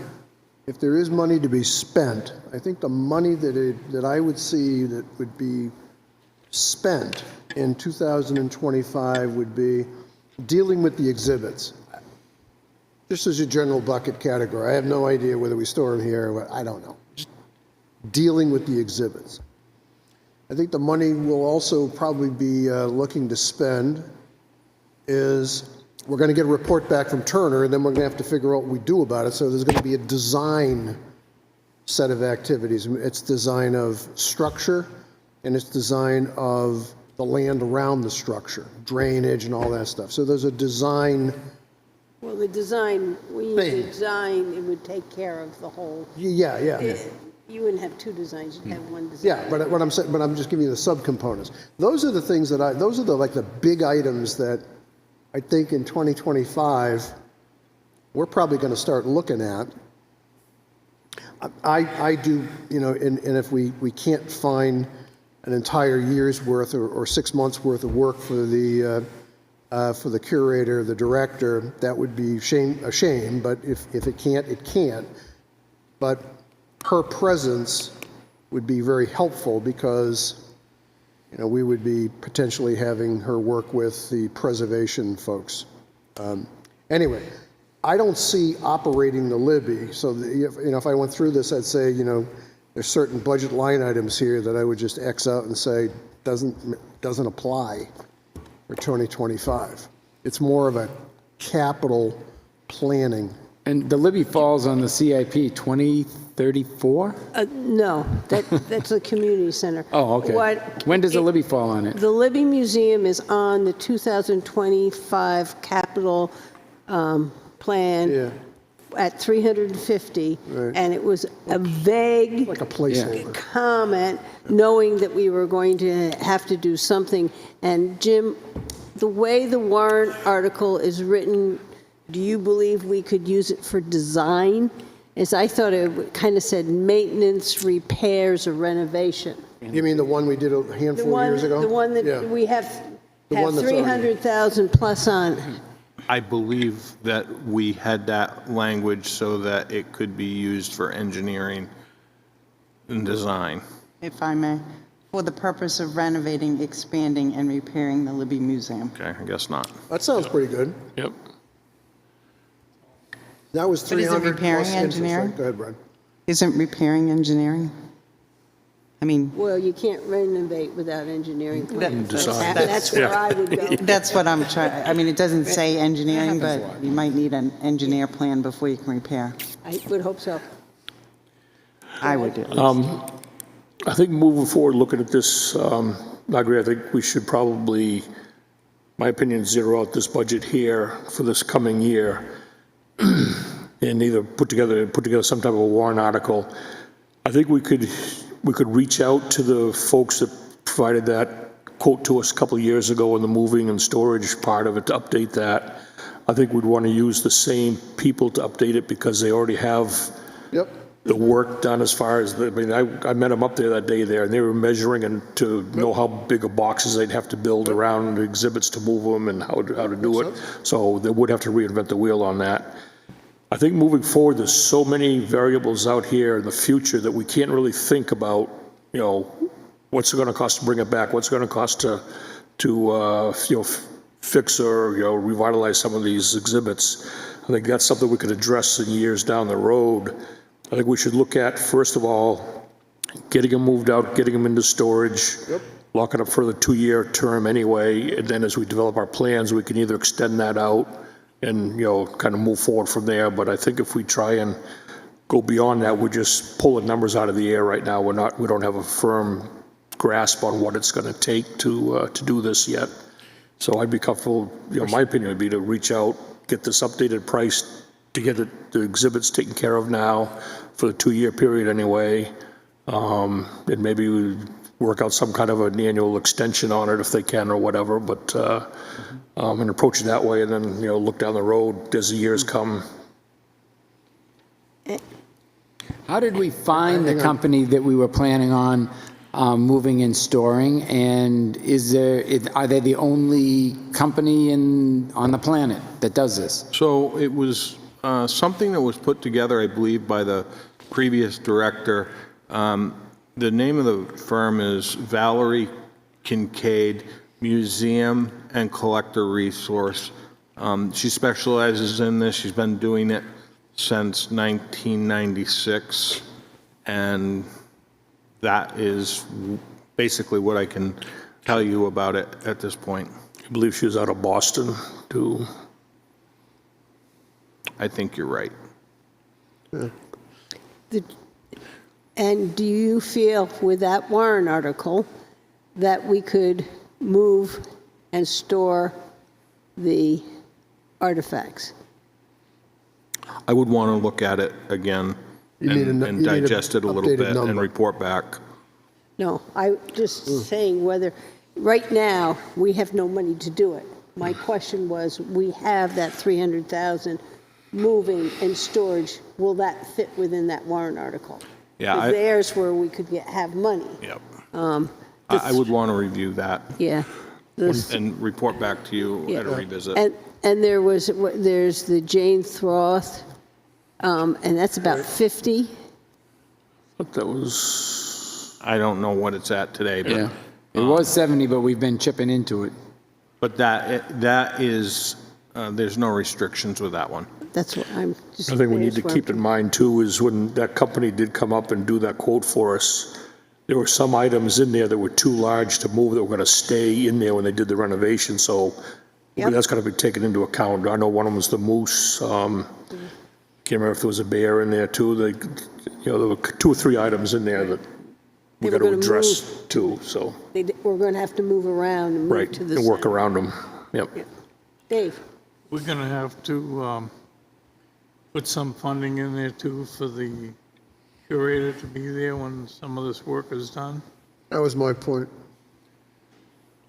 if there is money to be spent, I think the money that I would see that would be spent in 2025 would be dealing with the exhibits. Just as a general bucket category. I have no idea whether we store them here or what, I don't know. Just dealing with the exhibits. I think the money we'll also probably be looking to spend is we're going to get a report back from Turner, and then we're going to have to figure out what we do about it. So there's going to be a design set of activities. It's design of structure, and it's design of the land around the structure, drainage and all that stuff. So there's a design. Well, the design, we Thing. design, it would take care of the whole. Yeah. You wouldn't have two designs, you'd have one design. Yeah, but what I'm saying, but I'm just giving you the subcomponents. Those are the things those are the big items that I think in 2025, we're probably going to start looking at. I do, and if we can't find an entire year's worth or 6 months worth of work for the curator, the director, that would be a shame, but if it can't, it can't. But her presence would be very helpful because, we would be potentially having her work with the preservation folks. Anyway, I don't see operating the Libby. So, if I went through this, I'd say, there's certain budget line items here that I would just X out and say doesn't apply for 2025. It's more of a capital planning. And the Libby falls on the CIP 2034? No, that's the community center. Oh, okay. When does the Libby fall on it? The Libby Museum is on the 2025 capital plan at 350, and it was a vague Like a placeholder. comment, knowing that we were going to have to do something. And Jim, the way the warrant article is written, do you believe we could use it for design? As I thought it kind of said maintenance, repairs, or renovation. You mean the one we did a handful of years ago? The one that Yeah. we have one that's already- 300,000 plus on. I believe that we had that language so that it could be used for engineering and design. If I may, for the purpose of renovating, expanding, and repairing the Libby Museum. Okay, I guess not. That sounds pretty good. Yep. That was But is it 300 repairing plus interest engineering? rate. Go ahead, Brian. Isn't repairing engineering? I mean, Well, you can't renovate without engineering plans. Design. That's where I would go. that's what I'm trying, I mean, it doesn't say engineering, but you might need an engineer plan before you can repair. I would hope so. I would do. I think moving forward, looking at this, I agree, I think we should probably, my opinion, zero out this budget here for this coming year and either put together some type of a warrant article. I think we could reach out to the folks that provided that quote to us a couple of years ago in the moving and storage part of it to update that. I think we'd want to use the same people to update it because they already have Yep. the work done as far as, I met them up there that day there, and they were measuring and to know how big of boxes they'd have to build around the exhibits to move them and how to do it. So they would have to reinvent the wheel on that. I think moving forward, there's so many variables out here in the future that we can't really think about, what's it going to cost to bring it back? What's it going to cost to fix or, revitalize some of these exhibits? I think that's something we could address in years down the road. I think we should look at, first of all, getting them moved out, getting them into storage, locking up for the 2-year term anyway, and then as we develop our plans, we can either extend that out and, kind of move forward from there. But I think if we try and go beyond that, we're just pulling numbers out of the air right now. We don't have a firm grasp on what it's going to take to do this yet. So I'd be comfortable, my opinion would be to reach out, get this updated price to get the exhibits taken care of now for the 2-year period anyway. And maybe we work out some kind of an annual extension on it if they can or whatever, but, and approach it that way and then, look down the road as the years come. How did we find the company that we were planning on moving and storing? And are they the only company on the planet that does this? So it was something that was put together, I believe, by the previous director. The name of the firm is Valerie Kincaid Museum and Collector Resource. She specializes in this. She's been doing it since 1996, and that is basically what I can tell you about it at this point. I believe she was out of Boston, too. I think you're right. And do you feel with that warrant article that we could move and store the artifacts? I would want to look at it again You need and a- and you need a digest it a little updated bit and number. report back. No, I just saying whether, right now, we have no money to do it. My question was, we have that 300,000 moving and storage, will that fit within that warrant article? Yeah, Because I- there's where we could have money. Yep. Um, I would want to review that Yeah. This- and report back to you Yeah. at a revisit. And there's the Jane Throth, and that's about 50. But that was, I don't know what it's at today, Yeah. but, It was 70, but we've been chipping into it. but that is, there's no restrictions with that one. That's what I'm just. I think we need to there's where- keep in mind too is when that company did come up and do that quote for us, there were some items in there that were too large to move that were going to stay in there when they did the renovation, so Yep. that's got to be taken into account. I know one of them was the moose. Can't remember if there was a bear in there too. There were 2 or 3 items in there that we They were got to gonna address too, so, We're going to have to move around and move right, to the and work center. around them. Yep. Dave? We're going to have to put some funding in there too for the curator to be there when some of this work is done. That was my point.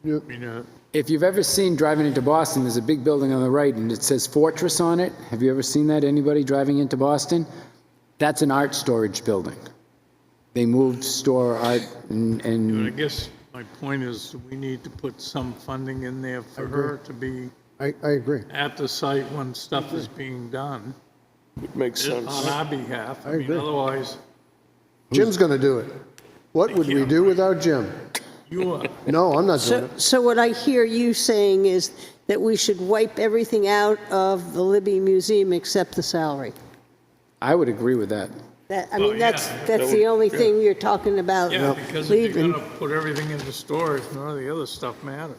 Yep. I mean, If you've ever seen driving into Boston, there's a big building on the right and it says Fortress on it. Have you ever seen that? Anybody driving into Boston? That's an art storage building. They moved store art I and guess my point is we need to put some funding in there for her to be I agree. at the site when stuff is being done Makes sense. on our behalf. I I mean, agree. otherwise, Jim's going to do it. What would we do without Jim? you are. No, I'm not doing it. So what I hear you saying is that we should wipe everything out of the Libby Museum except the salary. I would agree with that. That, I Well, mean, yeah, that's that the only thing you're talking about Yeah, because if you're leaving. going to put everything into storage, none of the other stuff matters.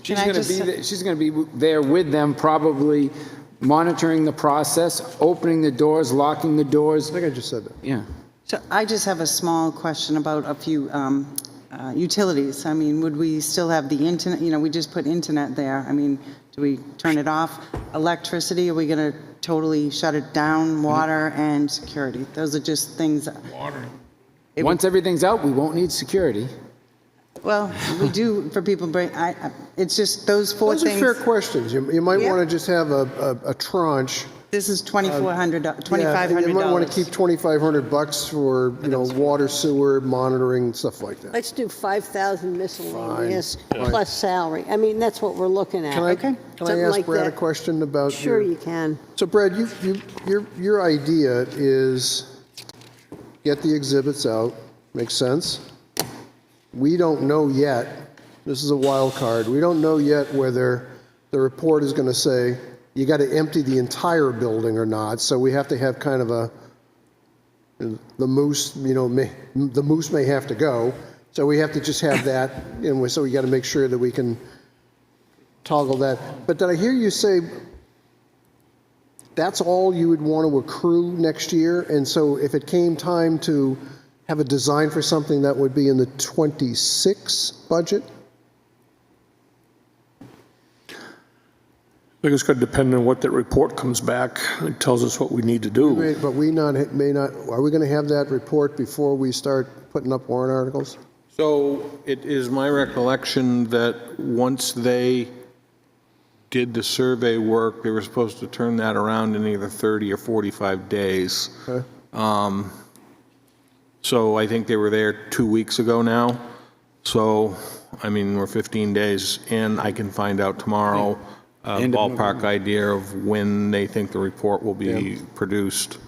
She's I going to just be, say- there- she's going to be there with them, probably monitoring the process, opening the doors, locking the doors. I think I just said that. Yeah. So I just have a small question about a few utilities. I mean, would we still have the internet, we just put internet there. I mean, do we turn it off? Electricity, are we going to totally shut it down? Water and security? Those are just things, Water. Once everything's out, we won't need security. well, we do for people, it's just those 4 Those are things. fair questions. You might Yeah. want to just have a tranche. This is $2,400, Yeah, $2,500. you might want to keep $2,500 for, water, sewer, monitoring, stuff like that. Let's do 5,000 miscellaneous Fine. plus salary. I mean, that's what we're looking at. Can I Something ask like Brad a that. question about Sure your- you can. So Brad, your idea is get the exhibits out, makes sense? We don't know yet, this is a wild card, we don't know yet whether the report is going to say you got to empty the entire building or not, so we have to have kind of the moose, the moose may have to go, so we have to just have that, and so we got to make sure that we can toggle that. But did I hear you say that's all you would want to accrue next year? And so if it came time to have a design for something that would be in the 26 budget? I think it's going to depend on what that report comes back. It tells us what we need to do. But may not, are we going to have that report before we start putting up warrant articles? So it is my recollection that once they did the survey work, they were supposed to turn that around in either 30 or 45 days. Okay. So I think they were there 2 weeks ago now. So, I mean, we're 15 days in. I can find out tomorrow a End of ballpark idea of when they think the report will be produced.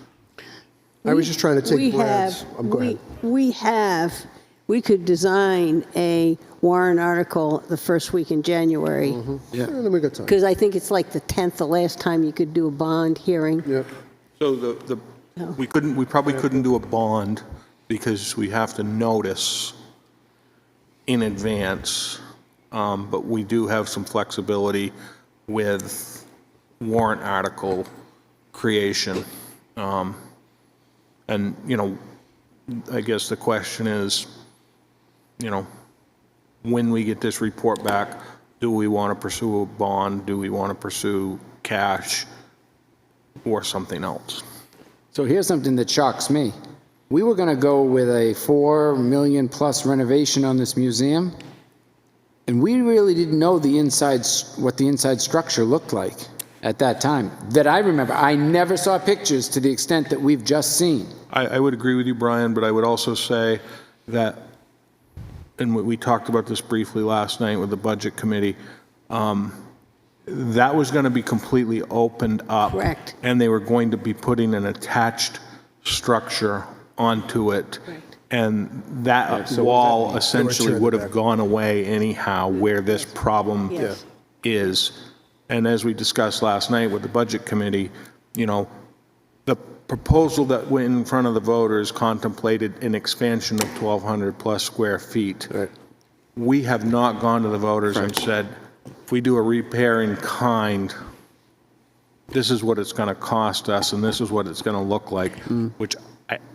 I was just trying to We take Brad's. have, Go ahead. we could design a warrant article the first week in January, Then we got time. because I think it's like the 10th, the last time you could do a bond hearing. Yep. So we probably couldn't do a bond because we have to notice in advance, but we do have some flexibility with warrant article creation. And, I guess the question is, when we get this report back, do we want to pursue a bond? Do we want to pursue cash or something else? So here's something that shocks me. We were going to go with a $4 million plus renovation on this museum, and we really didn't know what the inside structure looked like at that time. That I remember, I never saw pictures to the extent that we've just seen. I would agree with you, Brian, but I would also say that, and we talked about this briefly last night with the Budget Committee, that was going to be completely opened up. Correct. And they were going to be putting an attached structure onto it. Correct. And that wall essentially would have gone away anyhow where this problem Yes. is. And as we discussed last night with the Budget Committee, you know, the proposal that went in front of the voters contemplated an expansion of 1,200 plus square feet. Right. We have not gone to the voters and said, if we do a repair in kind, this is what it's going to cost us and this is what it's going to look like, which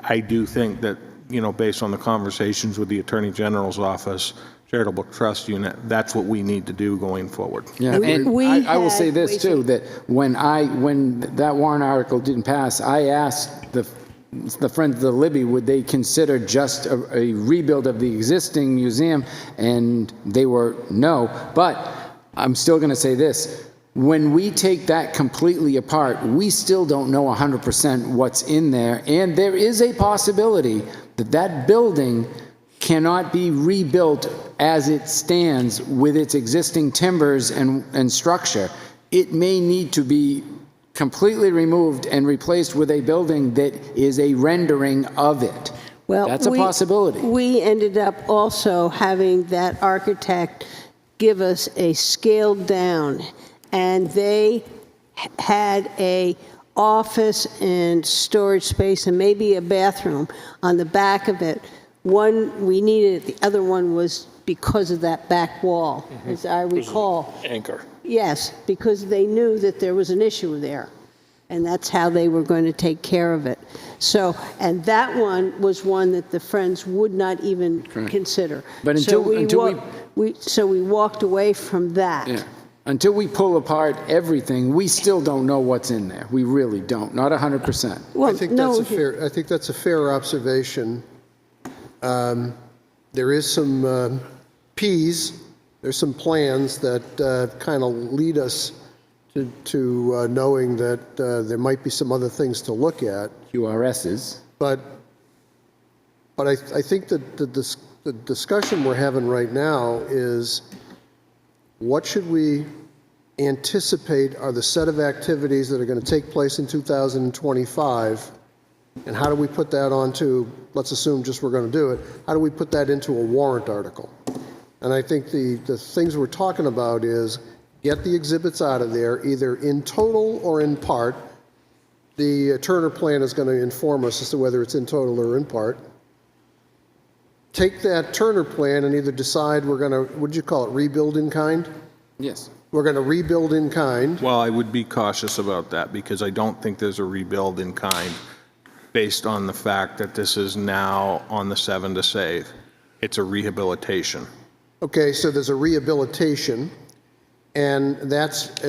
I do think that, you know, based on the conversations with the Attorney General's office, Charitable Trust Unit, that's what we need to do going forward. Yeah, and We I will say had- this wait, too, that when that warrant article didn't pass, I asked the Friends of the Libby, would they consider just a rebuild of the existing museum, and they were no. But I'm still going to say this. When we take that completely apart, we still don't know 100% what's in there, and there is a possibility that that building cannot be rebuilt as it stands with its existing timbers and structure. It may need to be completely removed and replaced with a building that is a rendering of it. Well, That's a possibility. We ended up also having that architect give us a scaled down, and they had a office and storage space and maybe a bathroom on the back of it. One, we needed it, the other one was because of that back wall, as I recall. Anchor. Yes, because they knew that there was an issue there, and that's how they were going to take care of it. So, and that one was one that the Friends would not even consider. But So until we walked away from that. Yeah. Until we pull apart everything, we still don't know what's in there. We really don't, not 100%. Well, I think that's a fair observation. There is some Ps, there's some plans that kind of lead us to knowing that there might be some other things to look at. QRSs. But I think that the discussion we're having right now is, what should we anticipate are the set of activities that are going to take place in 2025, and how do we put that onto, let's assume just we're going to do it, how do we put that into a warrant article? And I think the things we're talking about is get the exhibits out of there, either in total or in part. The Turner plan is going to inform us as to whether it's in total or in part. Take that Turner plan and either decide we're going to, what did you call it, rebuild in kind? Yes. We're going to rebuild in kind. Well, I would be cautious about that because I don't think there's a rebuild in kind based on the fact that this is now on the 7 to save. It's a rehabilitation. Okay, so there's a rehabilitation, and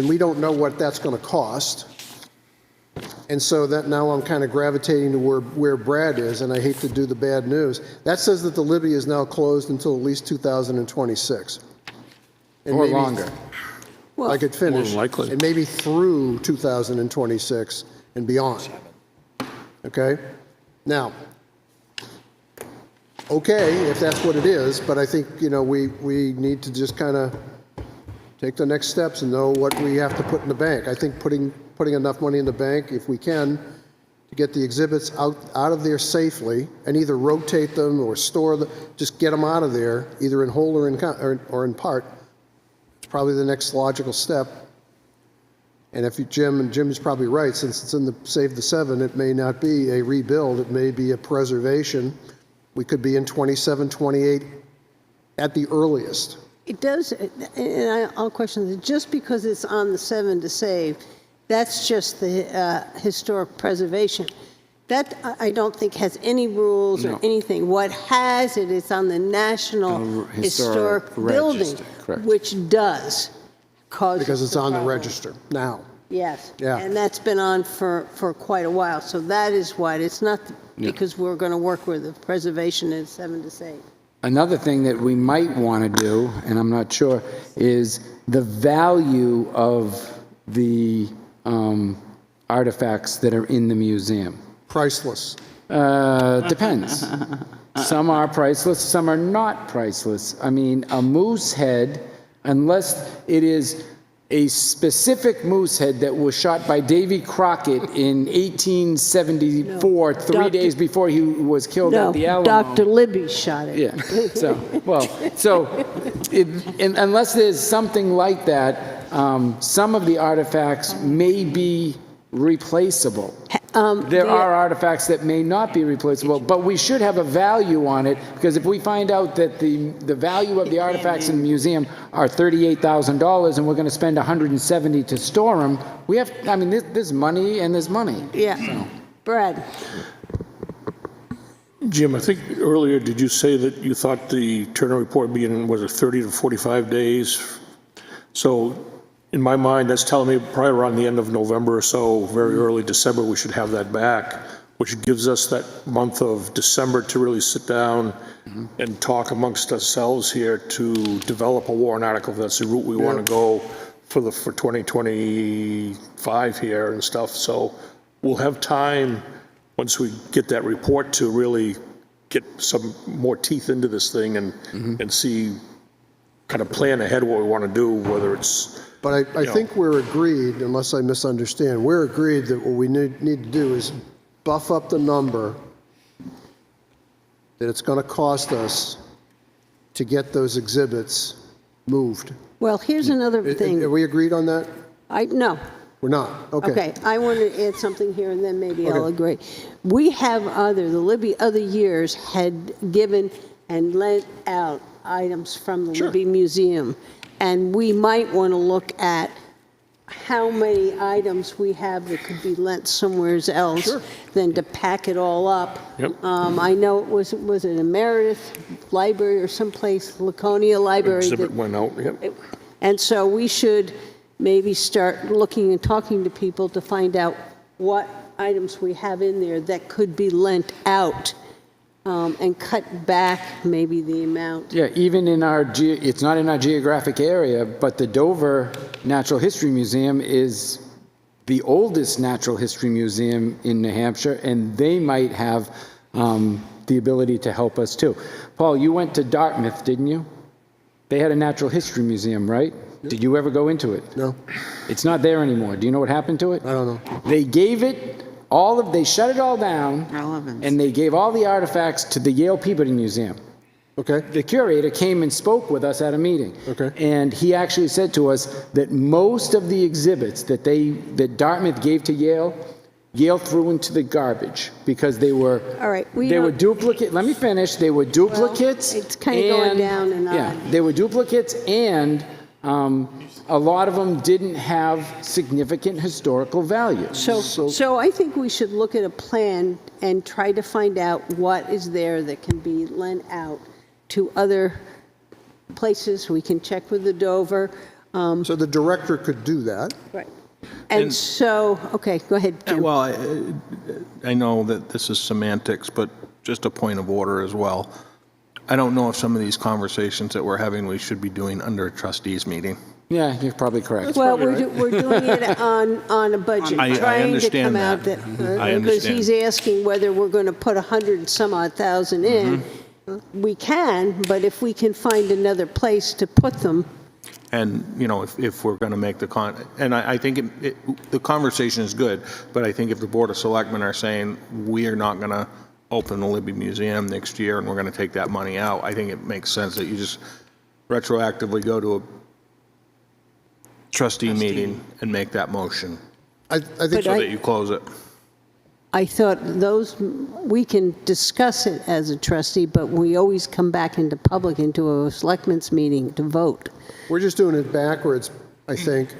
we don't know what that's going to cost. And so that now I'm kind of gravitating to where Brad is, and I hate to do the bad news. That says that the Libby is now closed until at least 2026. And Or maybe longer. I could finish. More likely. And maybe through 2026 and beyond. Okay? Now, okay, if that's what it is, but I think, you know, we need to just kind of take the next steps and know what we have to put in the bank. I think putting enough money in the bank, if we can, to get the exhibits out of there safely and either rotate them or store them, just get them out of there, either in whole or in part. It's probably the next logical step. And if Jim's probably right, since it's in the Save the Seven, it may not be a rebuild, it may be a preservation. We could be in 27, 28 at the earliest. It does, and I'll question this, just because it's on the 7 to save, that's just the historic preservation. That, I don't think, has any rules or anything. What has it is on the National Historic Building, Register, correct. which does cause. Because it's on the problem. register now. Yes. Yeah. And that's been on for quite a while, so that is what, it's not because we're going to work with the preservation and 7 to 8. Another thing that we might want to do, and I'm not sure, is the value of the artifacts that are in the museum. Priceless. Depends. Some are priceless, some are not priceless. I mean, a moose head, unless it is a specific moose head that was shot by Davy Crockett in 1874, No, 3 days before he was killed No, at the Alamo. Dr. Libby shot it. Yeah, unless there's something like that, some of the artifacts may be replaceable. There are artifacts that may not be replaceable, but we should have a value on it, because if we find out that the value of the artifacts in the museum are $38,000 and we're going to spend $170 to store them, we have, I mean, there's money and there's money. Yeah. Brad? Jim, I think earlier, did you say that you thought the Turner report would be in, was it 30 to 45 days? So in my mind, that's telling me probably around the end of November or so, very early December, we should have that back, which gives us that month of December to really sit down and talk amongst ourselves here to develop a warrant article. That's the route we want to go for 2025 here and stuff. So we'll have time, once we get that report, to really get some more teeth into this thing and see, kind of plan ahead what we want to do, whether it's. But I think we're agreed, unless I misunderstand, we're agreed that what we need to do is buff up the number that it's going to cost us to get those exhibits moved. Well, here's another thing. Are we agreed on that? No. We're not? Okay. Okay, I want to add something here, and then maybe I'll agree. We have the Libby other years had given and lent out items from the Libby Museum, and we might want to look at how many items we have that could be lent somewhere else than to pack it all up. I know it was it Meredith Library or someplace, Laconia Library? Exhibit went out, And so we should maybe start looking and talking to people to find out what items we have in there that could be lent out, and cut back maybe the amount. Yeah, even in it's not in our geographic area, but the Dover Natural History Museum is the oldest natural history museum in New Hampshire, and they might have the ability to help us too. Paul, you went to Dartmouth, didn't you? They had a natural history museum, right? Did you ever go into it? No. It's not there anymore. Do you know what happened to it? I don't know. They gave it they shut it all down, and they gave all the artifacts to the Yale Peabody Museum. Okay. The curator came and spoke with us at a meeting. Okay. And he actually said to us that most of the exhibits that Dartmouth gave to Yale threw into the garbage because they were were duplicate. Let me finish. They were duplicates. Well, it's kind of going down and on. Yeah, they were duplicates, and a lot of them didn't have significant historical value. So I think we should look at a plan and try to find out what is there that can be lent out to other places. We can check with the Dover. So the director could do that. Right. And so, okay, go ahead, Jim. Well, I know that this is semantics, but just a point of order as well. I don't know if some of these conversations that we're having, we should be doing under a trustees meeting. Yeah, you're probably correct. Well, we're doing it on a budget, I trying to come understand out that. I because understand. he's asking whether we're going to put 100 and some odd thousand in. We can, but if we can find another place to put them. And, if we're going to make and I think the conversation is good, but I think if the Board of Selectmen are saying, we are not going to open the Libby Museum next year and we're going to take that money out, I think it makes sense that you just retroactively go to a trustee meeting and make that motion I think so that you close it. I thought we can discuss it as a trustee, but we always come back into public, into a selectmen's meeting to vote. we're just doing it backwards, I think,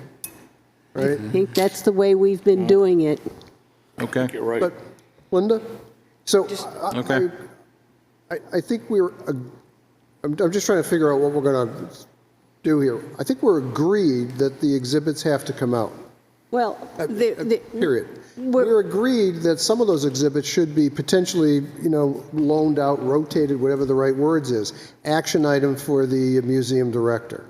right? I think that's the way we've been doing it. Okay. You're right. But, Linda, so Okay. I think I'm just trying to figure out what we're going to do here. I think we're agreed that the exhibits have to come out. Well, Period. We're agreed that some of those exhibits should be potentially, loaned out, rotated, whatever the right words is. Action item for the museum director.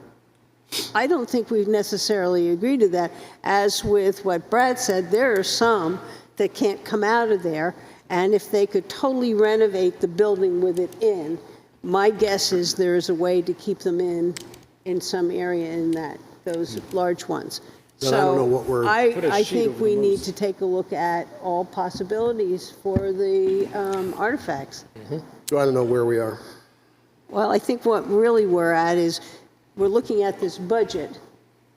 I don't think we've necessarily agreed to that. As with what Brad said, there are some that can't come out of there, and if they could totally renovate the building with it in, my guess is there is a way to keep them in some area in those large ones. Then I don't know what we're- I think we need to take a look at all possibilities for the artifacts. So I don't know where we are. Well, I think what really we're at is, we're looking at this budget.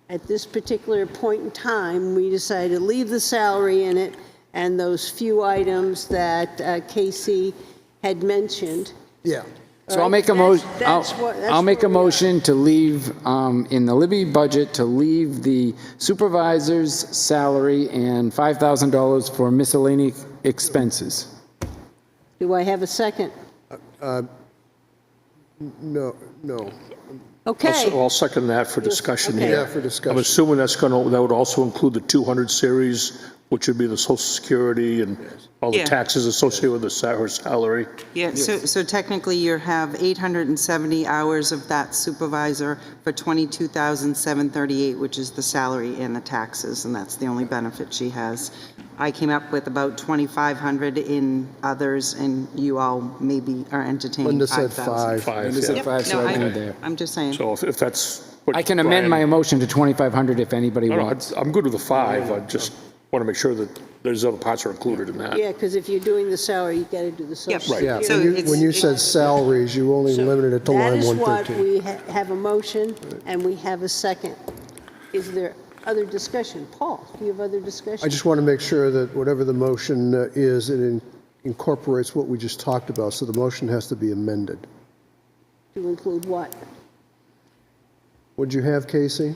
At this particular point in time, we decided to leave the salary in it and those few items that Casey had mentioned. Yeah. So I'll make a motion, That's I'll make a where we are. motion to leave, in the Libby budget, to leave the supervisor's salary and $5,000 for miscellaneous expenses. Do I have a second? No. Okay. I'll second that for discussion okay. here. Yeah, for discussion. I'm assuming that would also include the 200 series, which would be the social security and all the Yeah. taxes associated with her salary. Yeah, so technically you have 870 hours of that supervisor for 22,738, which is the salary and the taxes, and that's the only benefit she has. I came up with about 2,500 in others, and you all maybe are entertaining Linda said 5,000. five. Linda said Yeah. five, so No, I went there. I'm just saying. So if that's what I can amend my Brian- motion to 2,500 if anybody No, wants. I'm good with the 5. I just want to make sure that there's other parts are included in that. Yeah, because if you're doing the salary, you got to do the Yep. social Right. Yeah, security. So when it's- you said salaries, you only So limited it to line That is what 113. we have a motion, and we have a second. Is there other discussion? Paul, do you have other discussion? I just want to make sure that whatever the motion is, it incorporates what we just talked about, so the motion has to be amended. To include what? What'd you have, Casey?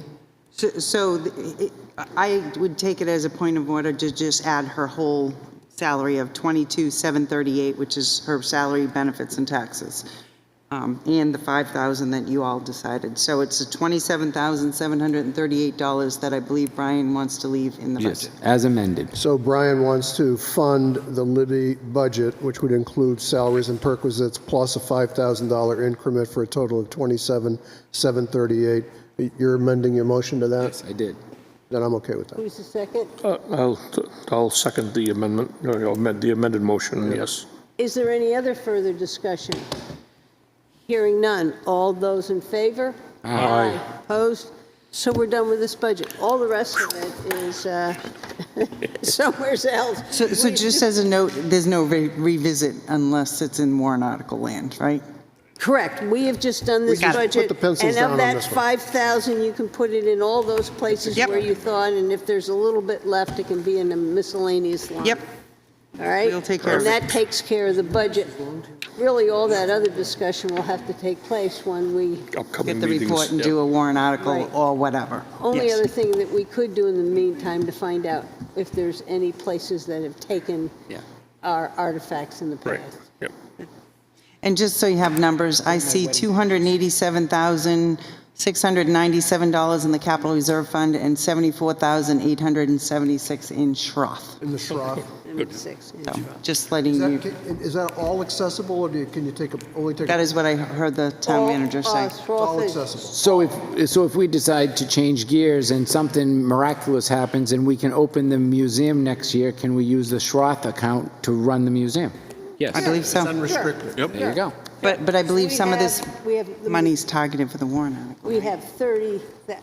I would take it as a point of order to just add her whole salary of 22,738, which is her salary, benefits, and taxes, and the 5,000 that you all decided. So it's a $27,738 that I believe Brian wants to leave in the Yes, budget. as amended. So Brian wants to fund the Libby budget, which would include salaries and perquisites, plus a $5,000 increment for a total of $27,738. You're amending your motion to that? Yes, I did. Then I'm okay with that. Who's the second? I'll second the amendment, amend the amended motion, yes. Is there any other further discussion? Hearing none. All those in favor? Aye. Opposed? So we're done with this budget. All the rest of it is somewhere else. So just as a note, there's no revisit unless it's in warrant article land, right? Correct. We have just done this got it. budget. Put the pencils And down of on that this one. 5,000, you can put it in all those places Yep. where you thought, and if there's a little bit left, it can be in a miscellaneous line. Yep. All right? We'll take care of And that takes care of the budget. Really, all that other discussion will have to take place when we, Upcoming Get the meetings, report and yeah. do a warrant article Right. or whatever. only Yes. other thing that we could do in the meantime to find out if there's any places that have taken our artifacts in the Right, past. yep. And just so you have numbers, I see $287,697 in the capital reserve fund and $74,876 in Schroth. In the Schroff. And 6. So just letting you, Is that all accessible, or can you only take? that is what I heard the town manager say. All accessible. So if we decide to change gears and something miraculous happens and we can open the museum next year, can we use the Schroth account to run the museum? Yes. I believe so. Unrestricted. There you go. But I believe some of this We have the money's targeted for the warrant article. We have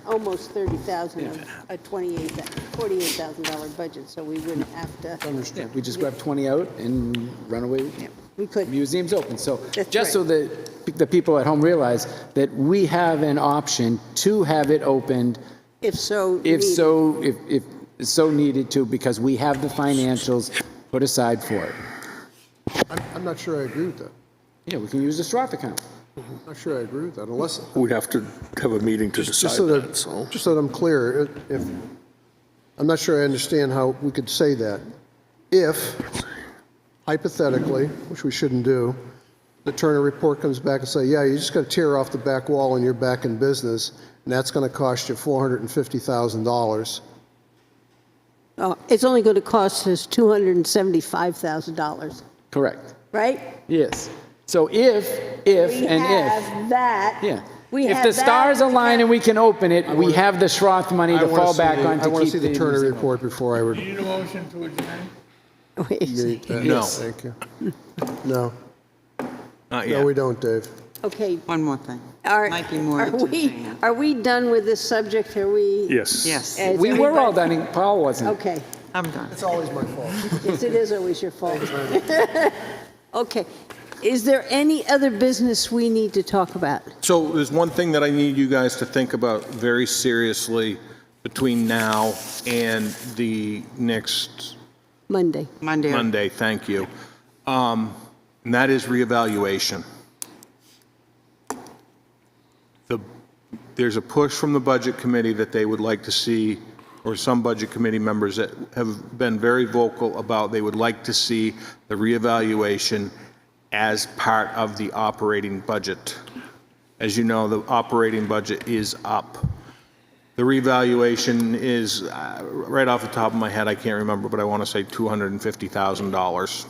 almost 30,000 of a $48,000 budget, so we wouldn't have to, Yeah, we just grab 20 out and run away. we could. Museum's open. So That's just so that the people at home realize that we have an option to have it opened If so. if needed. so, if so needed to, because we have the financials put aside for it. I'm not sure I agree with that. Yeah, we can use the Schroth account. I'm not sure I agree with that, unless, We'd have to have a meeting to just decide so that, that, so. just so that I'm clear, I'm not sure I understand how we could say that. If, hypothetically, which we shouldn't do, the Turner report comes back and say, yeah, you just got to tear off the back wall and you're back in business, and that's going to cost you $450,000. Oh, it's only going to cost us $275,000, Correct. right? Yes. So if, We and if. have that. Yeah. We If have the that, stars align and we can open it, we wanna- have the Schroth money I to wanna fall see back the- on I to want to keep see the the. Turner report before I would. Need a motion to adjourn? Wait. No. Thank you. No, Not no, yet. we don't, Dave. Okay. One more thing. Are Might be more are we, entertaining. are we done with this subject? Are we? Yes. Yes, is We were all everybody- done, Paul wasn't. Okay. I'm done. It's always my fault. Yes, it is always your fault. Okay. Is there any other business we need to talk about? So there's one thing that I need you guys to think about very seriously between now and the next Monday. Monday. Monday, thank you. And that is reevaluation. There's a push from the Budget Committee that they would like to see, or some Budget Committee members that have been very vocal about they would like to see the reevaluation as part of the operating budget. As you know, the operating budget is up. The revaluation is, right off the top of my head, I can't remember, but I want to say $250,000.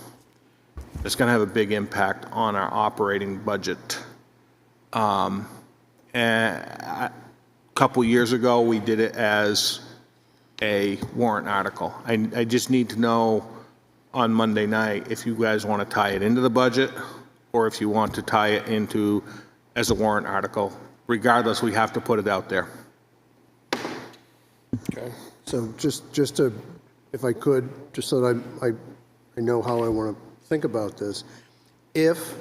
It's going to have a big impact on our operating budget. A couple years ago, we did it as a warrant article. I just need to know on Monday night if you guys want to tie it into the budget or if you want to tie it into as a warrant article. Regardless, we have to put it out there. Okay. So just to, if I could, just so that I know how I want to think about this. If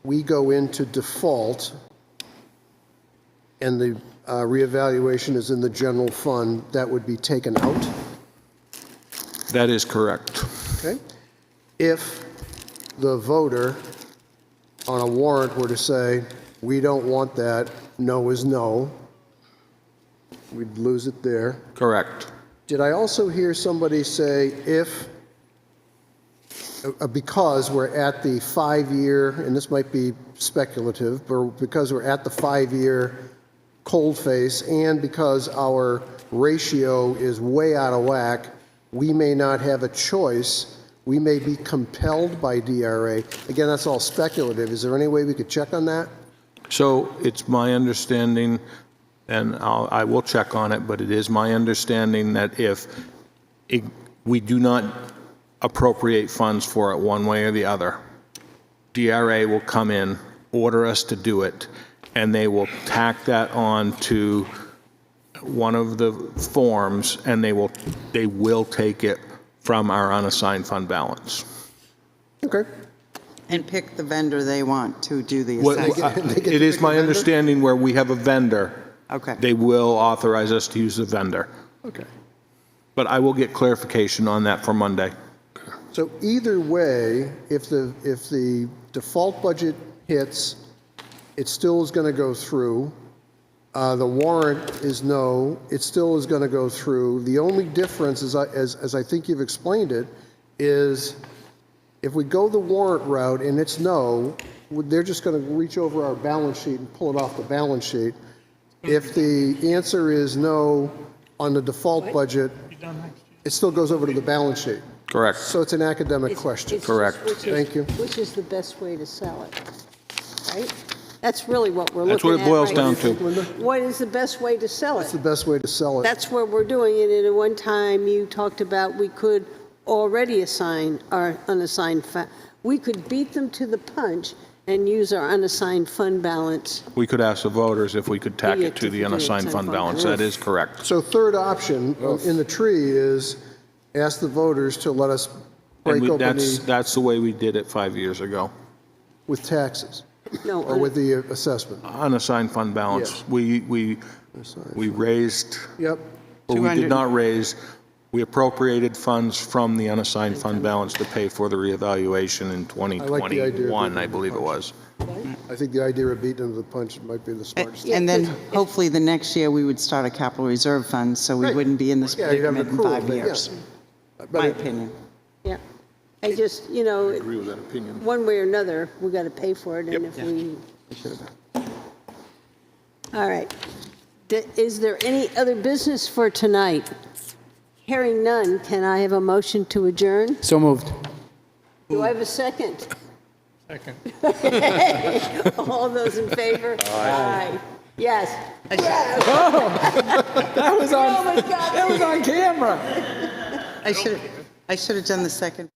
we go into default and the reevaluation is in the general fund, that would be taken out, That is correct. okay? If the voter on a warrant were to say, we don't want that, no is no, we'd lose it there. Correct. Did I also hear somebody say if, because we're at the 5-year, and this might be speculative, but because we're at the 5-year cold face and because our ratio is way out of whack, we may not have a choice. We may be compelled by DRA. Again, that's all speculative. Is there any way we could check on that? So it's my understanding, and I will check on it, but it is my understanding that if we do not appropriate funds for it one way or the other, DRA will come in, order us to do it, and they will tack that on to one of the forms, and they will take it from our unassigned fund balance. Okay. And pick the vendor they want to do the What- assessment. It is my understanding where we have a vendor, Okay. they will authorize us to use the vendor. Okay. But I will get clarification on that for Monday. So either way, if the default budget hits, it still is going to go through. The warrant is no, it still is going to go through. The only difference, as I think you've explained it, is if we go the warrant route and it's no, they're just going to reach over our balance sheet and pull it off the balance sheet. If the answer is no on the default budget, it still goes over to the balance sheet. Correct. So it's an academic question. It's just Correct. Thank you. Which is the best way to sell it, right? That's really what we're That's looking at. what it boils right down now. to. What is the best way to sell That's the it? best way to sell it. That's where we're doing it. And at one time, you talked about we could already assign our unassigned fund. We could beat them to the punch and use our unassigned fund balance. We could ask the voters if we could tack Yeah, it to the to the unassigned fund balance. That is correct. So third option in the tree is ask the voters to let us And break open that's the way we did it 5 years ago. with taxes No, or with the assessment. Unassigned fund balance. Yes. We raised, Yep. or we 200. did not raise, we appropriated funds from the unassigned fund balance to pay for the reevaluation in the idea of 2021, I beating believe the it was. I think the idea of beating them to the punch might be the smartest. And then hopefully the next year, we would start a capital reserve fund, so we Right. wouldn't be in this Yeah, you'd have an predicament in accrual, 5 but yeah. years. But My it- opinion. Yeah. I just, you know, Agree with that opinion. one way or another, we got to pay for it, and if we... All right. Is there any other business for tonight? Hearing none, can I have a motion to adjourn? So moved. Do I have a second? Second. All those in favor? Aye. Yes. That was Oh, my God. on camera. I should have done the second.